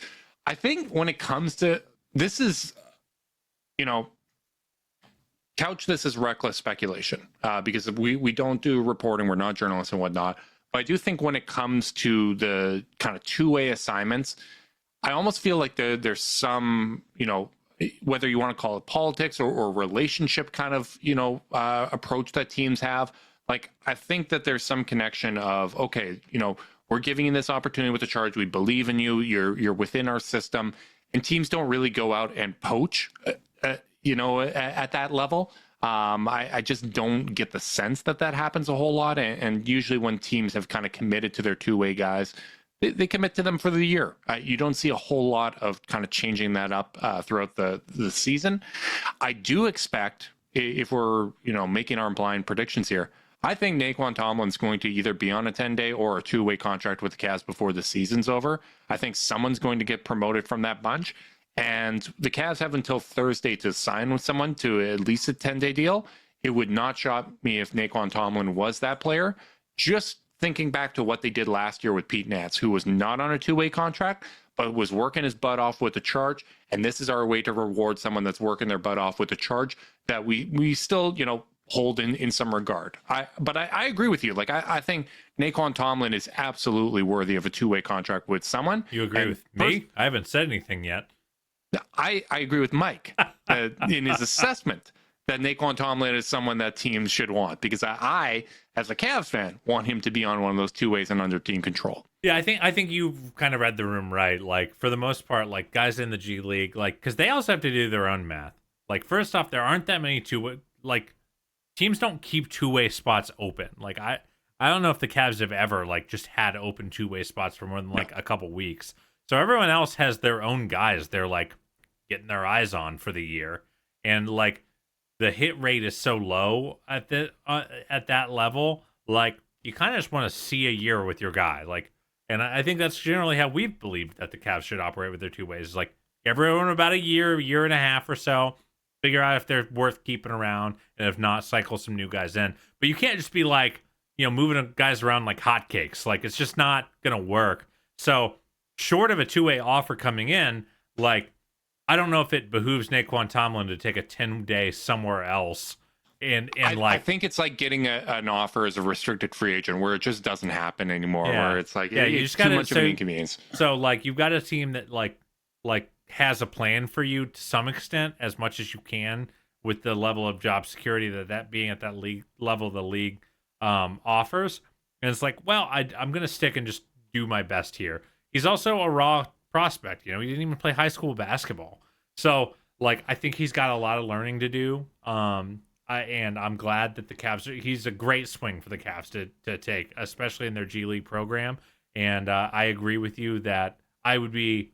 I think when it comes to, this is, you know, couch this as reckless speculation, because we don't do reporting, we're not journalists and whatnot. But I do think when it comes to the kind of 2-way assignments, I almost feel like there's some, you know, whether you want to call it politics or relationship kind of, you know, approach that teams have. Like, I think that there's some connection of, okay, you know, we're giving you this opportunity with the Charge. We believe in you. You're within our system. And teams don't really go out and poach, you know, at that level. I just don't get the sense that happens a whole lot. And usually when teams have kind of committed to their 2-way guys, they commit to them for the year. You don't see a whole lot of kind of changing that up throughout the season. I do expect, if we're, you know, making our blind predictions here, I think Naquan Tomlin's going to either be on a 10-day or a 2-way contract with the Cavs before the season's over. I think someone's going to get promoted from that bunch. And the Cavs have until Thursday to sign with someone to at least a 10-day deal. It would not shock me if Naquan Tomlin was that player. Just thinking back to what they did last year with Pete Nance, who was not on a 2-way contract, but was working his butt off with the Charge. And this is our way to reward someone that's working their butt off with the Charge that we still, you know, hold in some regard. But I agree with you. Like, I think Naquan Tomlin is absolutely worthy of a 2-way contract with someone. You agree with me? I haven't said anything yet. I agree with Mike in his assessment that Naquan Tomlin is someone that teams should want, because I, as a Cavs fan, want him to be on one of those two ways and under team control. Yeah, I think you've kind of read the room right. Like, for the most part, like, guys in the G League, like, because they also have to do their own math. Like, first off, there aren't that many like, teams don't keep two-way spots open. Like, I don't know if the Cavs have ever, like, just had open two-way spots for more than, like, a couple weeks. So everyone else has their own guys they're, like, getting their eyes on for the year. And, like, the hit rate is so low at that level, like, you kind of just want to see a year with your guy. Like, and I think that's generally how we've believed that the Cavs should operate with their two ways. It's like, everyone about a year and a half or so, figure out if they're worth keeping around, and if not, cycle some new guys in. But you can't just be like, moving guys around like hotcakes. Like, it's just not gonna work. So, short of a two-way offer coming in, like, I don't know if it behooves Naquan Tomlin to take a 10-day somewhere else. I think it's like getting an offer as a restricted free agent, where it just doesn't happen anymore. Yeah. Where it's like, you it's just gotta, too much of an inconvenience. So, like, you've got a team that like has a plan for you to some extent, as much as you can, with the level of job security that being at that league level the league offers. And it's like, well, I'm gonna stick and just do my best here. He's also a raw prospect. He didn't even play high school basketball, so, like, I think he's got a lot of learning to do. And I'm glad that the Cavs, he's a great swing for the Cavs to take, especially in their G League program. And I agree with you that I would be,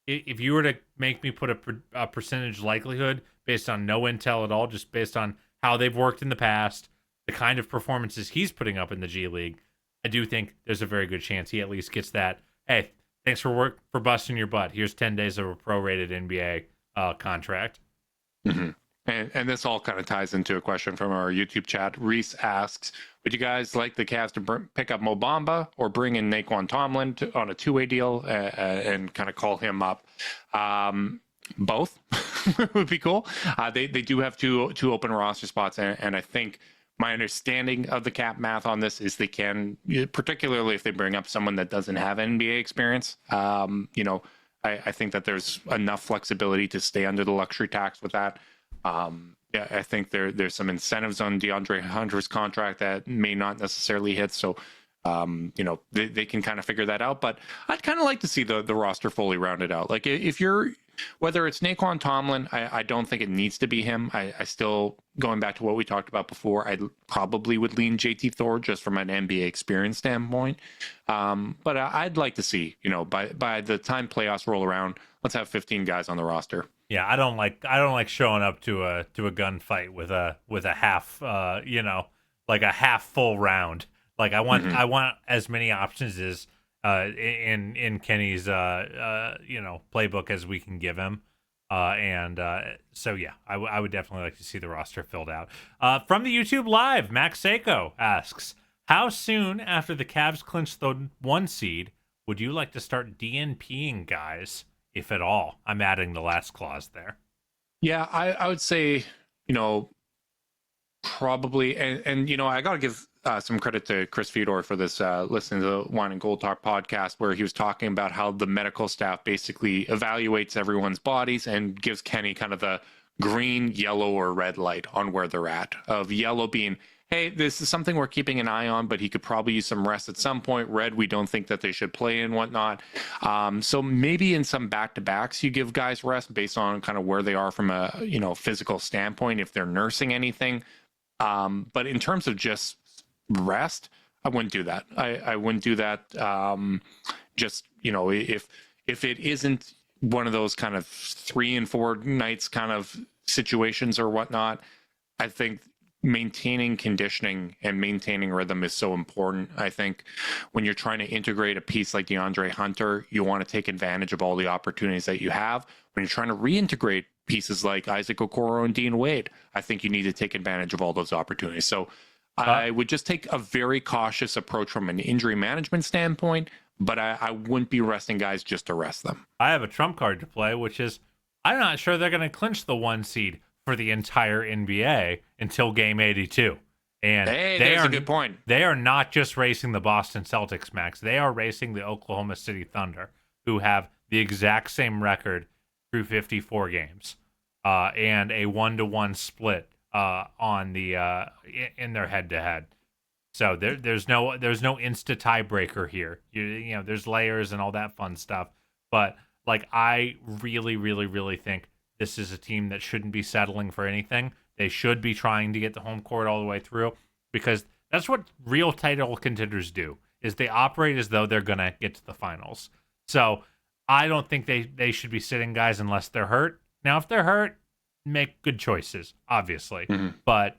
if you were to make me put a percentage likelihood based on no intel at all, just based on how they've worked in the past, the kind of performances he's putting up in the G League, I do think there's a very good chance he at least gets that, hey, thanks for busting your butt. Here's 10 days of a prorated NBA contract. Mm-hmm. And this all kind of ties into a question from our YouTube chat. Reese asks, would you guys like the Cavs to pick up Mo Bamba or bring in Naquan Tomlin on a two-way deal and kind of call him up? Both would be cool. They do have two open roster spots, and I think my understanding of the cap math on this is they can, particularly if they bring up someone that doesn't have NBA experience, I think that there's enough flexibility to stay under the luxury tax with that. I think there's some incentives on DeAndre Hunter's contract that may not necessarily hit. So, they can kind of figure that out. But I'd kind of like to see the roster fully rounded out. Like, if you're, whether it's Naquan Tomlin, I don't think it needs to be him. I still, going back to what we talked about before, I probably would lean JT Thor just from an NBA experience standpoint. But I'd like to see, by the time playoffs roll around, let's have 15 guys on the roster. Yeah, I don't like showing up to a gunfight with a half like a half full round. Like, I want as many options as in Kenny's playbook as we can give him. So yeah, I would definitely like to see the roster filled out. From the YouTube Live, Max Seiko asks, how soon after the Cavs clinch the 1 seed would you like to start DNPing guys, if at all? I'm adding the last clause there. Yeah, I would say, probably, and I got to give some credit to Chris Fedor for this, listening to the Wine and Gold Talk podcast, where he was talking about how the medical staff basically evaluates everyone's bodies and gives Kenny kind of the green, yellow, or red light on where they're at. Of yellow being, hey, this is something we're keeping an eye on, but he could probably use some rest at some point. Red, we don't think that they should play and whatnot. So maybe in some back-to-backs, you give guys rest based on kind of where they are from a physical standpoint, if they're nursing anything. But in terms of just rest, I wouldn't do that. I wouldn't do that. If it isn't one of those kind of 3 and 4 nights kind of situations or whatnot, I think maintaining conditioning and maintaining rhythm is so important. I think when you're trying to integrate a piece like DeAndre Hunter, you want to take advantage of all the opportunities that you have. When you're trying to reintegrate pieces like Isaac Okoro and Dean Wade, I think you need to take advantage of all those opportunities. So I would just take a very cautious approach from an injury management standpoint, but I wouldn't be resting guys just to rest them. I have a trump card to play, which is I'm not sure they're going to clinch the 1 seed for the entire NBA until game 82. And that's a good point. They are not just racing the Boston Celtics, Max. They are racing the Oklahoma City Thunder, who have the exact same record through 54 games and a 1-to-1 split on the in their head to head. So there's no insta tiebreaker here. You know, there's layers and all that fun stuff. But like, I really, really, really think this is a team that shouldn't be settling for anything. They should be trying to get the home court all the way through, because that's what real title contenders do, is they operate as though they're going to get to the finals. So I don't think they should be sitting guys unless they're hurt. Now, if they're hurt, make good choices, obviously. But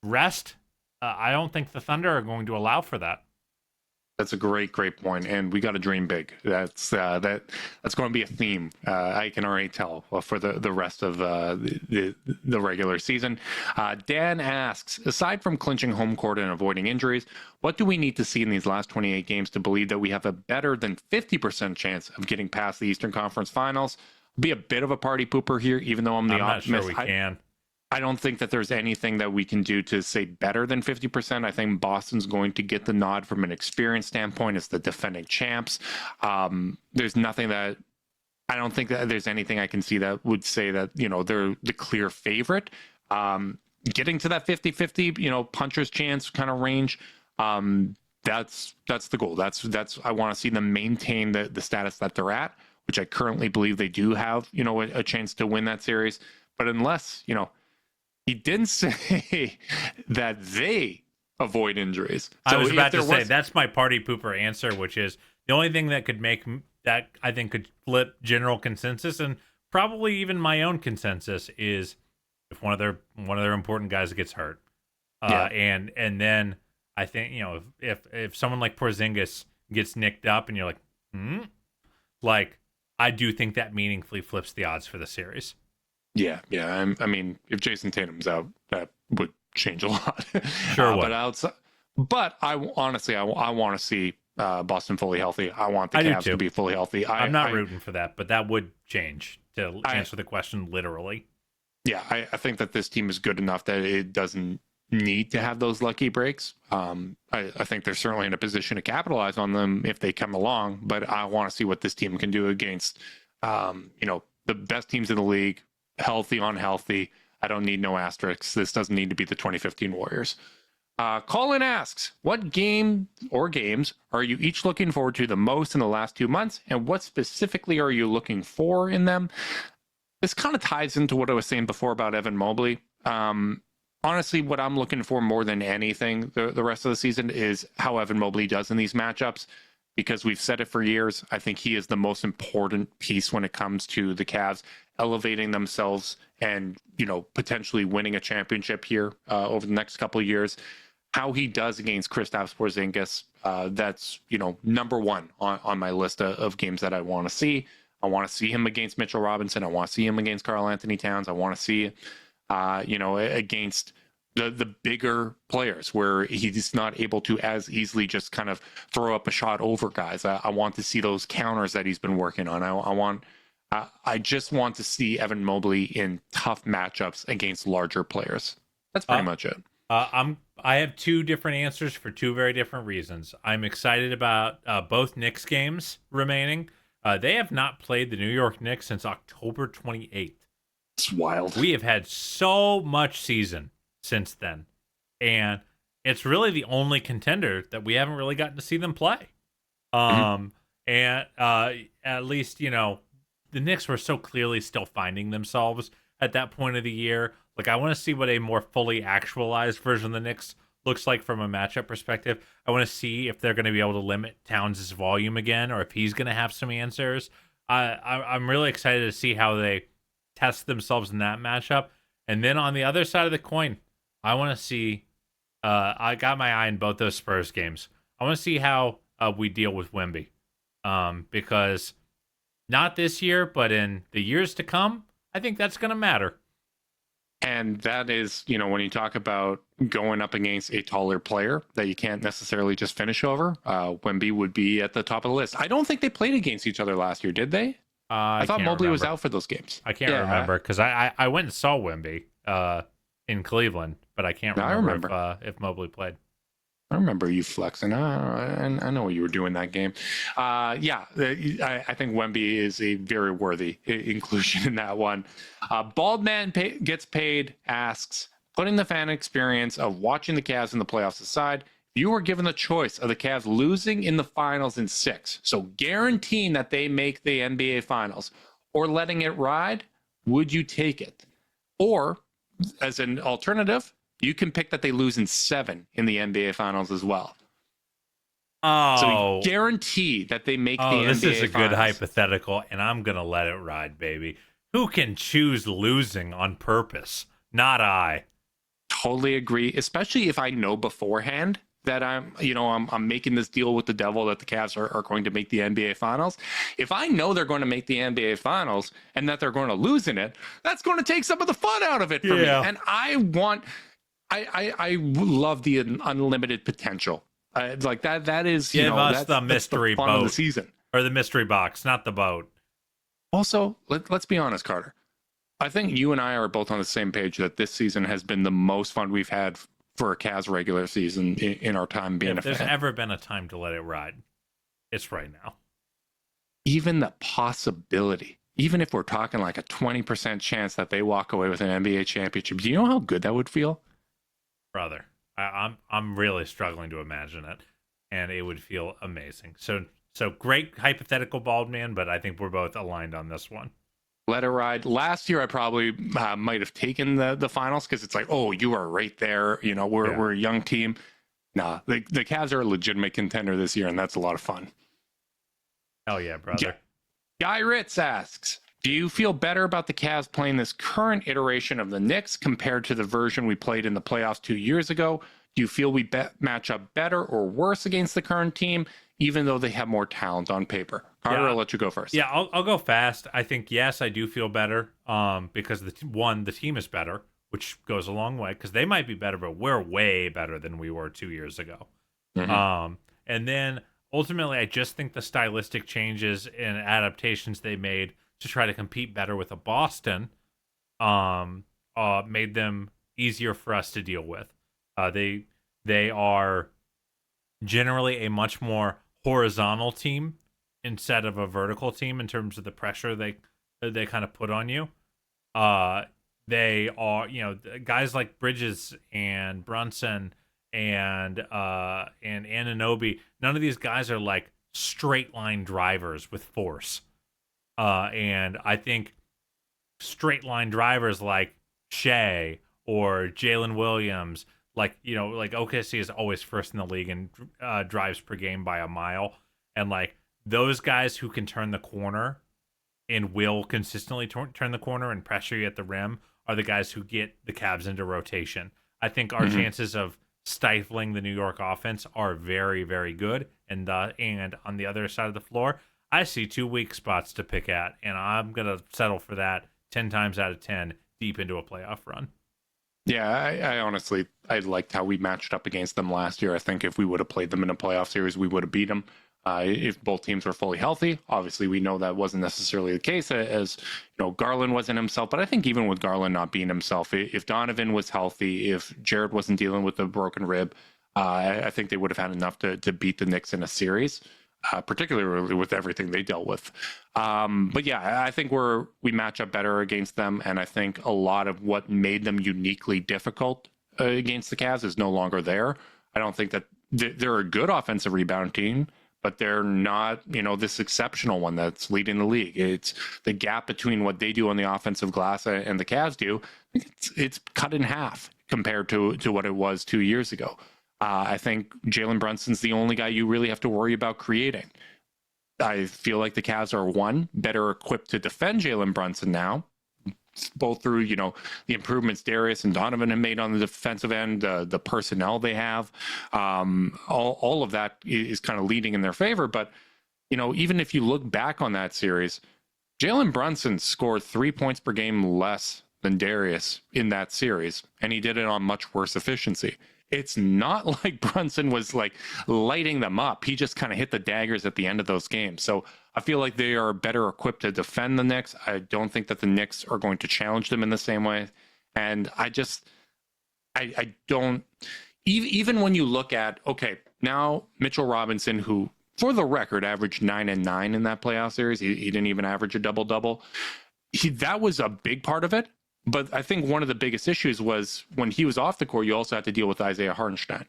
rest, I don't think the Thunder are going to allow for that. That's a great point, and we got to dream big. That's going to be a theme. I can already tell for the rest of the regular season. Dan asks, aside from clinching home court and avoiding injuries, what do we need to see in these last 28 games to believe that we have a better than 50% chance of getting past the Eastern Conference Finals? I'll be a bit of a party pooper here, even though I'm the optimist. Not sure we can. I don't think that there's anything that we can do to say better than 50%. I think Boston's going to get the nod from an experience standpoint as the defending champs. There's nothing that I don't think that there's anything I can see that would say that, you know, they're the clear favorite. Getting to that 50-50, you know, puncher's chance kind of range. That's the goal. That's I want to see them maintain the status that they're at, which I currently believe they do have, you know, a chance to win that series. But unless, you know, he didn't say that they avoid injuries. So I was about to say, that's my party pooper answer, which is the only thing that could make that I think could flip general consensus, and probably even my own consensus, is if one of their important guys gets hurt. And then I think, you know, if someone like Porzingis gets nicked up and you're like, like, I do think that meaningfully flips the odds for the series. Yeah. I mean, if Jason Tatum's out, that would change a lot. Sure would. But I honestly want to see Boston fully healthy. I want the Cavs to be fully healthy. I'm not rooting for that, but that would change, to answer the question literally. Yeah, I think that this team is good enough that it doesn't need to have those lucky breaks. I think they're certainly in a position to capitalize on them if they come along, but I want to see what this team can do against, you know, the best teams in the league, healthy, unhealthy. I don't need no asterisks. This doesn't need to be the 2015 Warriors. Colin asks, what game or games are you each looking forward to the most in the last 2 months, and what specifically are you looking for in them? This kind of ties into what I was saying before about Evan Mobley. Honestly, what I'm looking for more than anything the rest of the season is how Evan Mobley does in these matchups, because we've said it for years. I think he is the most important piece when it comes to the Cavs elevating themselves and, you know, potentially winning a championship here over the next couple of years. How he does against Kristaps Porzingis, that's, you know, number one on my list of games that I want to see. I want to see him against Mitchell Robinson. I want to see him against Karl Anthony Towns. I want to see, you know, against the bigger players where he's not able to as easily just kind of throw up a shot over guys. I want to see those counters that he's been working on. I just want to see Evan Mobley in tough matchups against larger players. That's pretty much it. I have two different answers for two very different reasons. I'm excited about both Knicks games remaining. They have not played the New York Knicks since October 28th. It's wild. We have had so much season since then, and it's really the only contender that we haven't really gotten to see them play. And at least, you know, the Knicks were so clearly still finding themselves at that point of the year. Like, I want to see what a more fully actualized version of the Knicks looks like from a matchup perspective. I want to see if they're going to be able to limit Towns' volume again, or if he's going to have some answers. I'm really excited to see how they test themselves in that matchup. And then on the other side of the coin, I want to see, I got my eye on both those Spurs games. I want to see how we deal with Wemby. Because not this year, but in the years to come, I think that's going to matter. And that is, you know, when you talk about going up against a taller player that you can't necessarily just finish over, Wemby would be at the top of the list. I don't think they played against each other last year, did they? I thought Mobley was out for those games. I can't remember, because I went and saw Wemby in Cleveland, but I can't remember if Mobley played. I remember you flexing. I know what you were doing that game. Yeah, I think Wemby is a very worthy inclusion in that one. Bald Man Gets Paid asks, putting the fan experience of watching the Cavs in the playoffs aside, if you were given the choice of the Cavs losing in the finals in 6, so guaranteeing that they make the NBA finals, or letting it ride, would you take it? Or, as an alternative, you can pick that they lose in 7 in the NBA finals as well. So guarantee that they make the NBA finals. This is a good hypothetical, and I'm going to let it ride, baby. Who can choose losing on purpose? Not I. Totally agree, especially if I know beforehand that I'm making this deal with the devil that the Cavs are going to make the NBA finals. If I know they're going to make the NBA finals and that they're going to lose in it, that's going to take some of the fun out of it for me. And I love the unlimited potential. Like that is, give us the mystery boat of the season, or the mystery box, not the boat. Also, let's be honest, Carter. I think you and I are both on the same page that this season has been the most fun we've had for a Cavs regular season in our time being a fan. If there's ever been a time to let it ride, it's right now. Even the possibility, even if we're talking like a 20% chance that they walk away with an NBA championship, do you know how good that would feel? Brother, I'm really struggling to imagine it, and it would feel amazing. So great hypothetical, Bald Man, but I think we're both aligned on this one. Let it ride. Last year, I probably might have taken the finals because it's like, oh, you are right there. You know, we're a young team. Nah, the Cavs are a legitimate contender this year, and that's a lot of fun. Hell yeah, brother. Yeah. Guy Ritz asks, do you feel better about the Cavs playing this current iteration of the Knicks compared to the version we played in the playoffs 2 years ago? Do you feel we match up better or worse against the current team, even though they have more talent on paper? Carter, I'll let you go first. Yeah, I'll go fast. I think, yes, I do feel better because, the team is better, which goes a long way, because they might be better, but we're way better than we were 2 years ago. Mm-hmm. And then, ultimately, I just think the stylistic changes and adaptations they made to try to compete better with a Boston made them easier for us to deal with. They are generally a much more horizontal team instead of a vertical team in terms of the pressure they kind of put on you. They are, guys like Bridges and Brunson and Anunoby. None of these guys are like straight line drivers with force. And I think straight line drivers like Shea or Jalen Williams, like OKC is always first in the league and drives per game by a mile. And like those guys who can turn the corner and will consistently turn the corner and pressure you at the rim are the guys who get the Cavs into rotation. I think our chances of stifling the New York offense are very, very good. And on the other side of the floor, I see 2 weak spots to pick at, and I'm going to settle for that 10 times out of 10 deep into a playoff run. Yeah, I honestly, I liked how we matched up against them last year. I think if we would have played them in a playoff series, we would have beat them. If both teams were fully healthy, obviously we know that wasn't necessarily the case, as Garland wasn't himself. But I think even with Garland not being himself, if Donovan was healthy, if Jared wasn't dealing with a broken rib, I think they would have had enough to beat the Knicks in a series, particularly with everything they dealt with. But yeah, I think we match up better against them, and I think a lot of what made them uniquely difficult against the Cavs is no longer there. I don't think that they're a good offensive rebound team, but they're not, this exceptional one that's leading the league. It's the gap between what they do on the offensive glass and the Cavs do. It's cut in half compared to what it was 2 years ago. I think Jalen Brunson's the only guy you really have to worry about creating. I feel like the Cavs are better equipped to defend Jalen Brunson now, both through, the improvements Darius and Donovan have made on the defensive end, the personnel they have. All of that is kind of leading in their favor. But, even if you look back on that series, Jalen Brunson scored 3 points per game less than Darius in that series, and he did it on much worse efficiency. It's not like Brunson was like lighting them up. He just kind of hit the daggers at the end of those games. So I feel like they are better equipped to defend the Knicks. I don't think that the Knicks are going to challenge them in the same way. And I don't, even when you look at, okay, now Mitchell Robinson, who for the record averaged 9 and 9 in that playoff series, he didn't even average a double-double. That was a big part of it. But I think one of the biggest issues was when he was off the court, you also had to deal with Isaiah Hartenstein.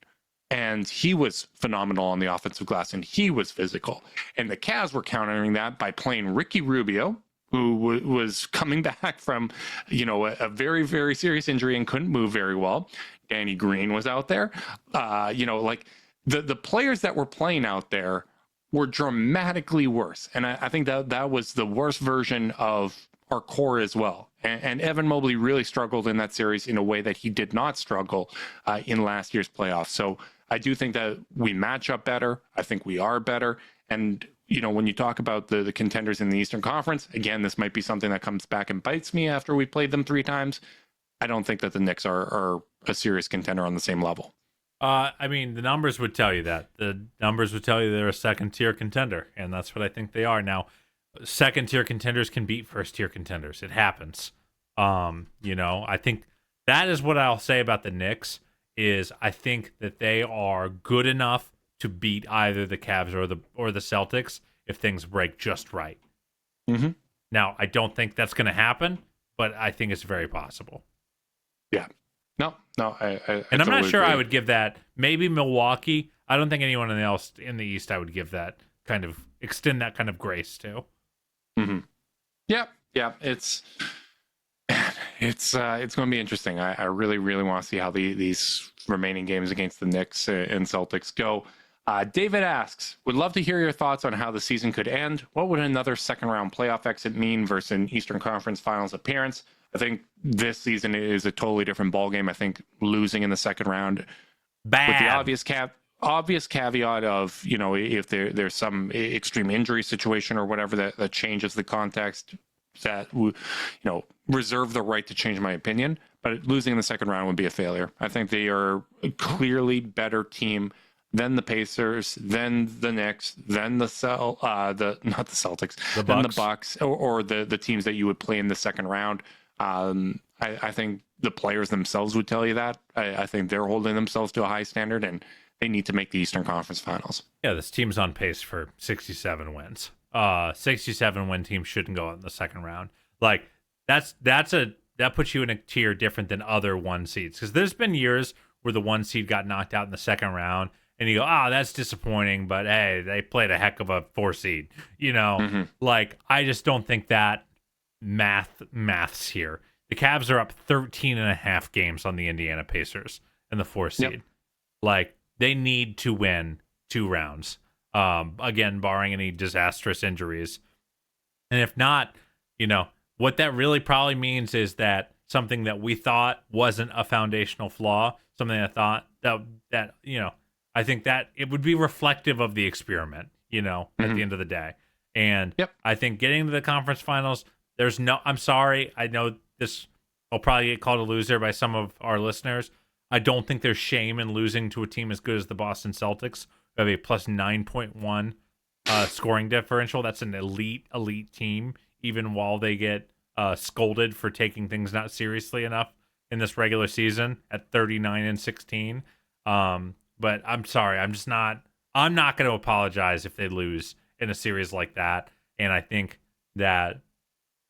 And he was phenomenal on the offensive glass, and he was physical. And the Cavs were countering that by playing Ricky Rubio, who was coming back from, a very, very serious injury and couldn't move very well. Danny Green was out there. The players that were playing out there were dramatically worse. And I think that was the worst version of our core as well. And Evan Mobley really struggled in that series in a way that he did not struggle in last year's playoffs. So I do think that we match up better. I think we are better. And, when you talk about the contenders in the Eastern Conference, again, this might be something that comes back and bites me after we played them 3 times. I don't think that the Knicks are a serious contender on the same level. The numbers would tell you that. The numbers would tell you they're a second-tier contender, and that's what I think they are. Now, second-tier contenders can beat first-tier contenders. It happens. I think that is what I'll say about the Knicks is I think that they are good enough to beat either the Cavs or the Celtics if things break just right. Mm-hmm. Now, I don't think that's going to happen, but I think it's very possible. Yeah. No, I and I'm not sure agree. I would give that. Maybe Milwaukee. I don't think anyone else in the East I would give that kind of extend that kind of grace to. Mm-hmm. Yeah. It's going to be interesting. I really, really want to see how these remaining games against the Knicks and Celtics go. David asks, would love to hear your thoughts on how the season could end. What would another second-round playoff exit mean versus an Eastern Conference Finals appearance? I think this season is a totally different ballgame. I think losing in the second round, bad, with the obvious caveat of, if there's some extreme injury situation or whatever that changes the context, that reserve the right to change my opinion. But losing in the second round would be a failure. I think they are a clearly better team than the Pacers, then the Knicks, then not the Celtics, then the Bucks, or the teams that you would play in the second round. I think the players themselves would tell you that. I think they're holding themselves to a high standard, and they need to make the Eastern Conference Finals. Yeah, this team's on pace for 67 wins. 67 win team shouldn't go out in the second round. Like that puts you in a tier different than other 1 seeds, because there's been years where the 1 seed got knocked out in the second round, and you go, that's disappointing, but hey, they played a heck of a 4 seed. Mm-hmm. Like I just don't think that maths here. The Cavs are up 13.5 games on the Indiana Pacers in the 4 seed. Yep. Like they need to win 2 rounds. Again, barring any disastrous injuries. And if not, what that really probably means is that something that we thought wasn't a foundational flaw, something I thought that I think that it would be reflective of the experiment, at the end of the day. And I think getting to the conference finals, I'm sorry, I know this will probably get called a loser by some of our listeners. I don't think there's shame in losing to a team as good as the Boston Celtics, who have a plus 9.1 scoring differential. That's an elite team, even while they get scolded for taking things not seriously enough in this regular season at 39-16. But I'm sorry, I'm not going to apologize if they lose in a series like that. And I think that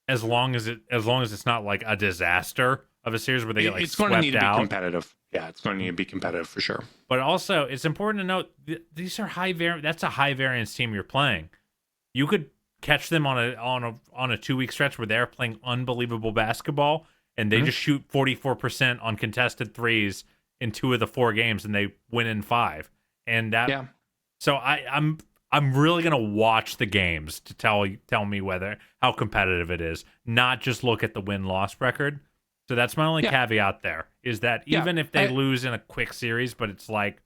as long as it's not like a disaster of a series where they get it's swept going to need to out. be competitive. Yeah, it's going to need to be competitive for sure. But also, it's important to note these are that's a high variance team you're playing. You could catch them on a 2-week stretch where they're playing unbelievable basketball and they just shoot 44% on contested threes in 2 of the 4 games and they win in 5. And that so I'm really gonna watch the games to tell me how competitive it is, not just look at the win-loss record. So that's my only caveat there, is that even if they lose in a quick series, but it's like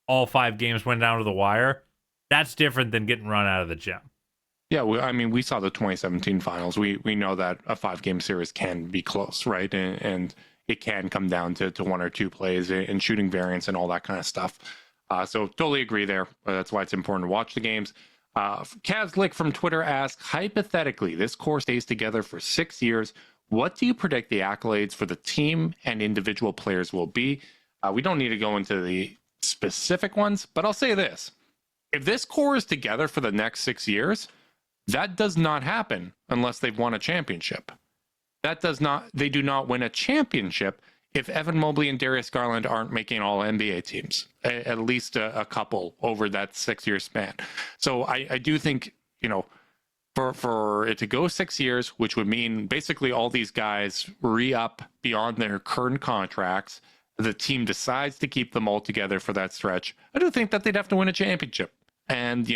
all 5 games went down to the wire, that's different than getting run out of the gym. Yeah, we saw the 2017 finals. We know that a 5-game series can be close, right? And it can come down to 1 or 2 plays and shooting variance and all that kind of stuff. So totally agree there. That's why it's important to watch the games. Kazlik from Twitter asks, hypothetically, this core stays together for 6 years. What do you predict the accolades for the team and individual players will be? We don't need to go into the specific ones, but I'll say this. If this core is together for the next 6 years, that does not happen unless they've won a championship. They do not win a championship if Evan Mobley and Darius Garland aren't making all NBA teams, at least a couple over that 6-year span. So I do think, for it to go 6 years, which would mean basically all these guys re-up beyond their current contracts, the team decides to keep them all together for that stretch, I do think that they'd have to win a championship. And,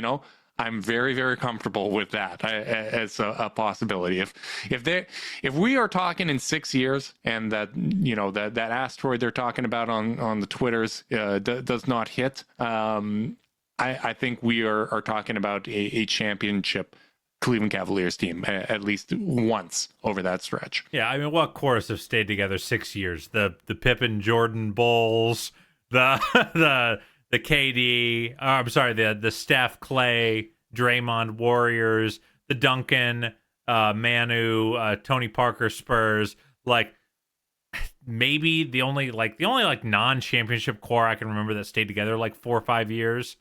I'm very, very comfortable with that as a possibility. If we are talking in 6 years and that that asteroid they're talking about on the Twitters does not hit, I think we are talking about a championship Cleveland Cavaliers team at least once over that stretch. Yeah, I mean, what chorus have stayed together 6 years? The Pippen Jordan Bulls, the KD, the Steph Clay Draymond Warriors, the Duncan Manu Tony Parker Spurs. Like, maybe the only non-championship core I can remember that stayed together like 4 or 5 years.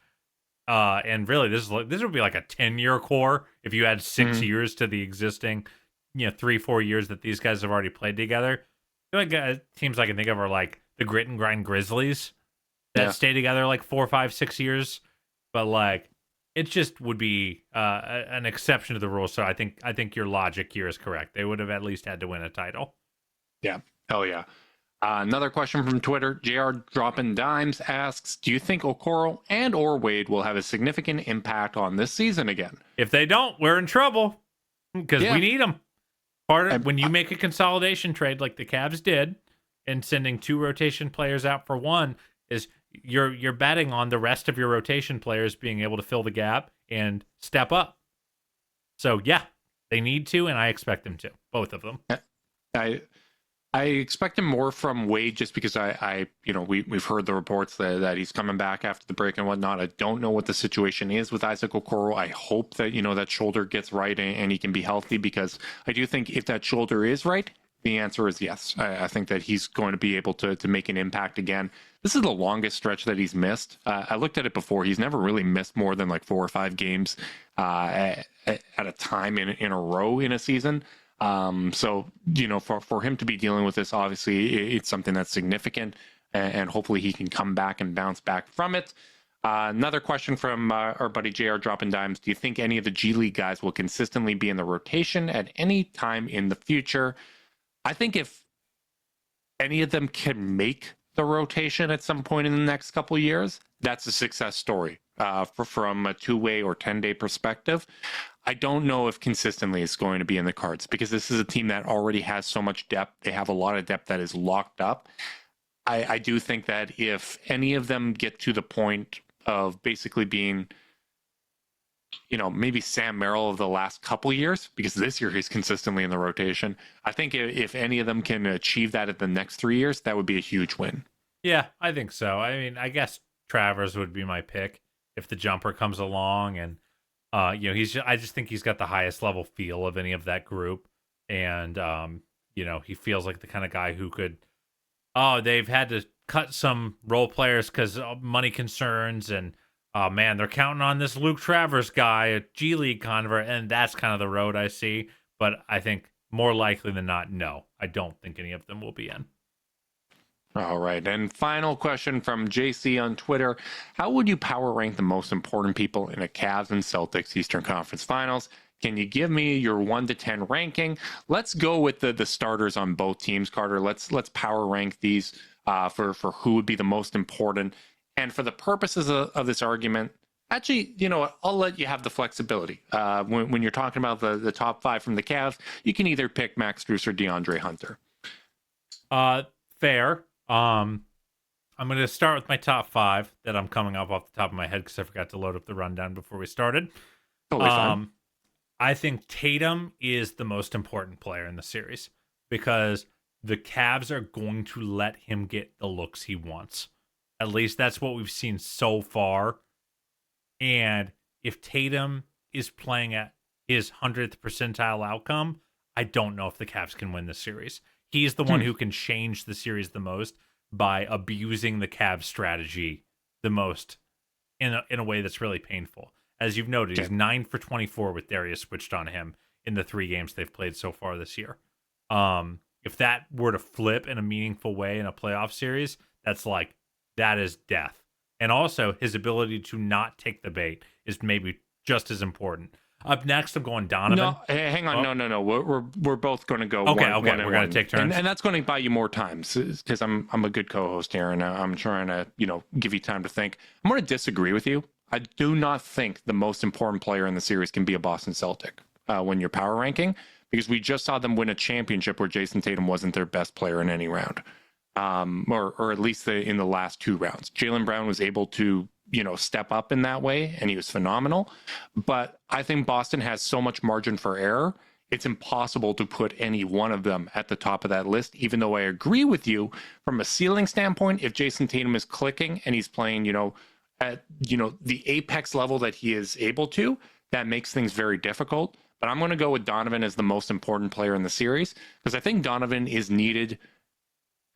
And really, this would be like a 10-year core if you add 6 years to the existing, 3-4 years that these guys have already played together. Teams I can think of are like the Grit and Grind Grizzlies that stay together like 4, 5, 6 years. But like, it just would be an exception to the rule. So I think your logic here is correct. They would have at least had to win a title. Yeah. Hell yeah. Another question from Twitter. JR Dropping Dimes asks, do you think Okoro and or Wade will have a significant impact on this season again? If they don't, we're in trouble because we need them. When you make a consolidation trade like the Cavs did and sending 2 rotation players out for 1 is you're betting on the rest of your rotation players being able to fill the gap and step up. So yeah, they need to, and I expect them to, both of them. I expect him more from Wade just because we've heard the reports that he's coming back after the break and whatnot. I don't know what the situation is with Isaac Okoro. I hope that, that shoulder gets right and he can be healthy, because I do think if that shoulder is right, the answer is yes. I think that he's going to be able to make an impact again. This is the longest stretch that he's missed. I looked at it before. He's never really missed more than like 4 or 5 games at a time in a row in a season. So, for him to be dealing with this, obviously it's something that's significant, and hopefully he can come back and bounce back from it. Another question from our buddy JR Dropping Dimes. Do you think any of the G League guys will consistently be in the rotation at any time in the future? I think if any of them can make the rotation at some point in the next couple of years, that's a success story from a 2-way or 10-day perspective. I don't know if consistently it's going to be in the cards, because this is a team that already has so much depth. They have a lot of depth that is locked up. I do think that if any of them get to the point of basically being, maybe Sam Merrill of the last couple years, because this year he's consistently in the rotation, I think if any of them can achieve that at the next 3 years, that would be a huge win. Yeah, I think so. I mean, I guess Travers would be my pick if the jumper comes along, and I just think he's got the highest level feel of any of that group, and he feels like the kind of guy who could. They've had to cut some role players because of money concerns, and man, they're counting on this Luke Travers guy, a G League convert, and that's kind of the road I see. But I think more likely than not, no, I don't think any of them will be in. All right. And final question from JC on Twitter. How would you power rank the most important people in a Cavs and Celtics Eastern Conference Finals? Can you give me your 1 to 10 ranking? Let's go with the starters on both teams, Carter. Let's power rank these for who would be the most important. And for the purposes of this argument, actually, I'll let you have the flexibility. When you're talking about the top 5 from the Cavs, you can either pick Max Strus or DeAndre Hunter. Fair. I'm going to start with my top 5 that I'm coming up off the top of my head because I forgot to load up the rundown before we started. Totally fine. I think Tatum is the most important player in the series because the Cavs are going to let him get the looks he wants. At least that's what we've seen so far. And if Tatum is playing at his 100th percentile outcome, I don't know if the Cavs can win this series. He's the one who can change the series the most. by abusing the Cavs strategy the most in a way that's really painful. As you've noted, he's 9 for 24 with Darius switched on him in the 3 games they've played so far this year. If that were to flip in a meaningful way in a playoff series, that is death. And also, his ability to not take the bait is maybe just as important. Up next, I'm going Donovan. No, hang on. No. We're both going to go. Okay. One We're going to take turns, and that's going to buy you more time because I'm a good co-host here, and I'm trying to give you time to think. I'm going to disagree with you. I do not think the most important player in the series can be a Boston Celtic when you're power ranking, because we just saw them win a championship where Jason Tatum wasn't their best player in any round, or at least in the last 2 rounds. Jaylen Brown was able to step up in that way, and he was phenomenal. But I think Boston has so much margin for error, it's impossible to put any one of them at the top of that list, even though I agree with you from a ceiling standpoint. If Jason Tatum is clicking and he's playing, at the apex level that he is able to, that makes things very difficult. But I'm going to go with Donovan as the most important player in the series, because I think Donovan is needed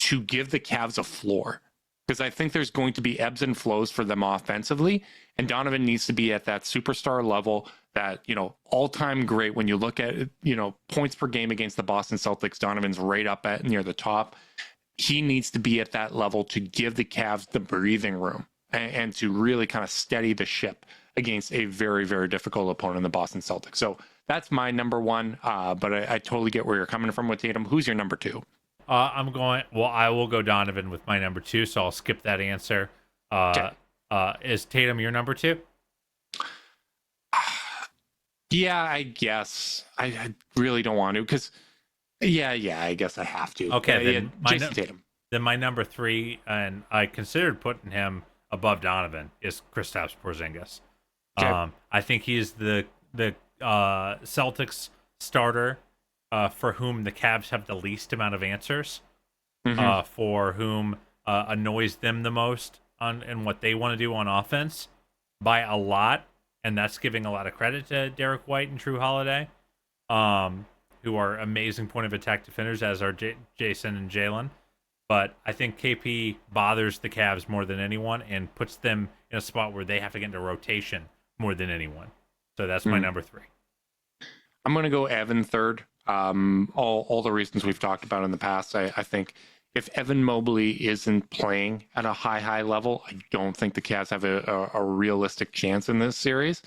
to give the Cavs a floor, because I think there's going to be ebbs and flows for them offensively, and Donovan needs to be at that superstar level, that all-time great. When you look at points per game against the Boston Celtics, Donovan's right up at near the top. He needs to be at that level to give the Cavs the breathing room and to really kind of steady the ship against a very, very difficult opponent in the Boston Celtics. So that's my number one, but I totally get where you're coming from with Tatum. Who's your number 2? I will go Donovan with my number 2, so I'll skip that answer. Is Tatum your number 2? Yeah, I guess. I really don't want to, because I guess I have to. Okay, Jason Tatum. Then my number 3, and I considered putting him above Donovan, is Kristaps Porzingis. Okay. I think he's the Celtics starter for whom the Cavs have the least amount of answers, for whom annoys them the most and what they want to do on offense by a lot, and that's giving a lot of credit to Derek White and Drew Holiday, who are amazing point of attack defenders, as are Jason and Jaylen. But I think KP bothers the Cavs more than anyone and puts them in a spot where they have to get into rotation more than anyone. So that's my number 3. I'm going to go Evan third. All the reasons we've talked about in the past. I think if Evan Mobley isn't playing at a high level, I don't think the Cavs have a realistic chance in this series.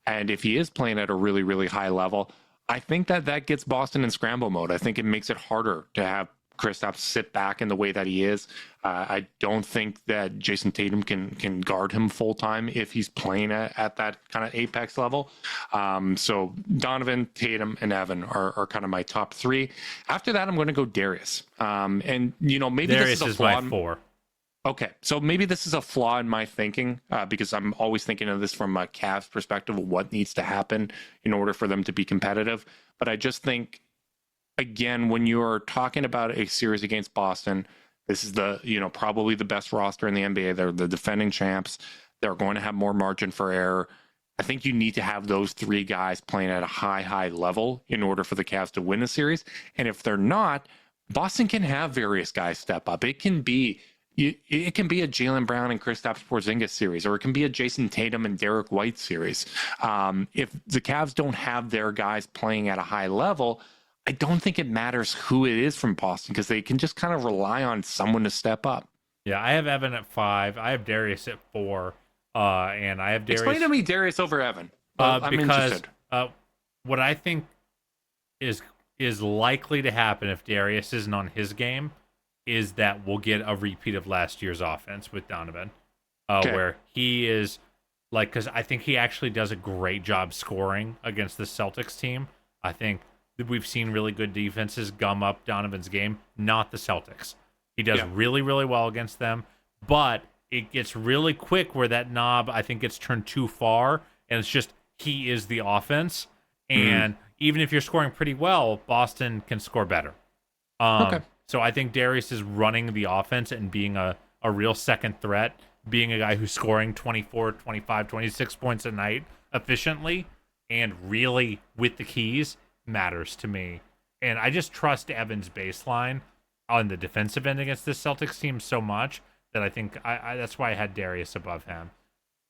And if he is playing at a really, really high level, I think that gets Boston in scramble mode. I think it makes it harder to have Kristaps sit back in the way that he is. I don't think that Jason Tatum can guard him full time if he's playing at that kind of apex level. So Donovan, Tatum, and Evan are kind of my top 3. After that, I'm going to go Darius. And maybe Darius this is a flaw. My 4. Okay, so maybe this is a flaw in my thinking, because I'm always thinking of this from a Cavs perspective of what needs to happen in order for them to be competitive. But I just think, again, when you're talking about a series against Boston, this is probably the best roster in the NBA. They're the defending champs. They're going to have more margin for error. I think you need to have those 3 guys playing at a high level in order for the Cavs to win the series. And if they're not, Boston can have various guys step up. It can be a Jaylen Brown and Kristaps Porzingis series, or it can be a Jason Tatum and Derek White series. If the Cavs don't have their guys playing at a high level, I don't think it matters who it is from Boston, because they can just kind of rely on someone to step up. Yeah, I have Evan at 5. I have Darius at 4. And I have Darius. Explain to me Darius over Evan. I'm interested. What I think is likely to happen if Darius isn't on his game is that we'll get a repeat of last year's offense with Donovan, where he is because I think he actually does a great job scoring against the Celtics team. I think we've seen really good defenses gum up Donovan's game, not the Celtics. He does really, really well against them, but it gets really quick where that knob, I think, gets turned too far, and it's just he is the offense. And even if you're scoring pretty well, Boston can score better. So I think Darius is running the offense and being a real second threat, being a guy who's scoring 24, 25, 26 points a night efficiently and really with the keys matters to me. And I just trust Evan's baseline. on the defensive end against this Celtics team so much that I think I that's why I had Darius above him.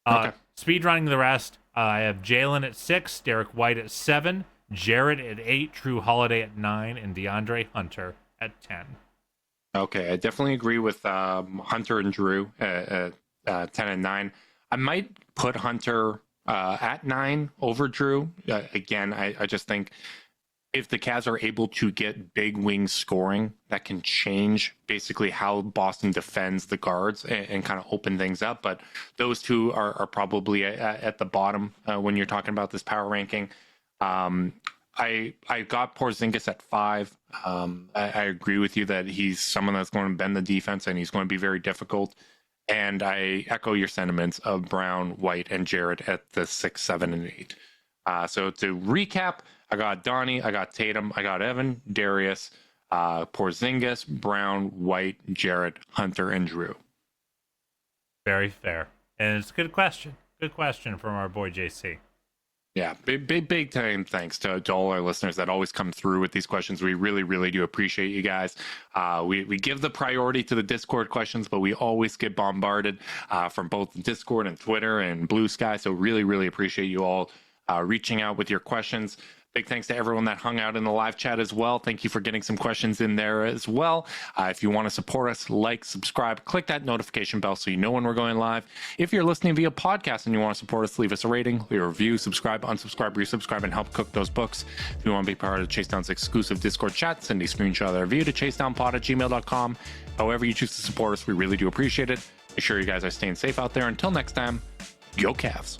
Okay. Speed running the rest. I have Jalen at 6, Derek White at 7, Jarrett at 8, Drew Holiday at 9, and DeAndre Hunter at 10. Okay, I definitely agree with Hunter and Drew at 10 and 9. I might put Hunter at 9 over Drew. Again, I just think if the Cavs are able to get big wing scoring, that can change basically how Boston defends the guards and kind of open things up. But those two are probably at the bottom when you're talking about this power ranking. I got Porzingis at 5. I agree with you that he's someone that's going to bend the defense and he's going to be very difficult. And I echo your sentiments of Brown, White, and Jarrett at the 6, 7, and 8. So to recap, I got Donnie, I got Tatum, I got Evan, Darius, Porzingis, Brown, White, Jarrett, Hunter, and Drew. Very fair. And it's a good question. Good question from our boy JC. Yeah, big time thanks to all our listeners that always come through with these questions. We really, really do appreciate you guys. We give the priority to the Discord questions, but we always get bombarded from both Discord and Twitter and Blue Sky. So really, really appreciate you all reaching out with your questions. Big thanks to everyone that hung out in the live chat as well. Thank you for getting some questions in there as well. If you want to support us, like, subscribe, click that notification bell so you know when we're going live. If you're listening via podcast and you want to support us, leave us a rating, leave a review, subscribe, unsubscribe, resubscribe, and help cook those books. If you want to be part of Chase Down's exclusive Discord chat, send a screenshot of the review to chasedownpod@gmail.com. However you choose to support us, we really do appreciate it. Make sure you guys are staying safe out there. Until next time, go Cavs.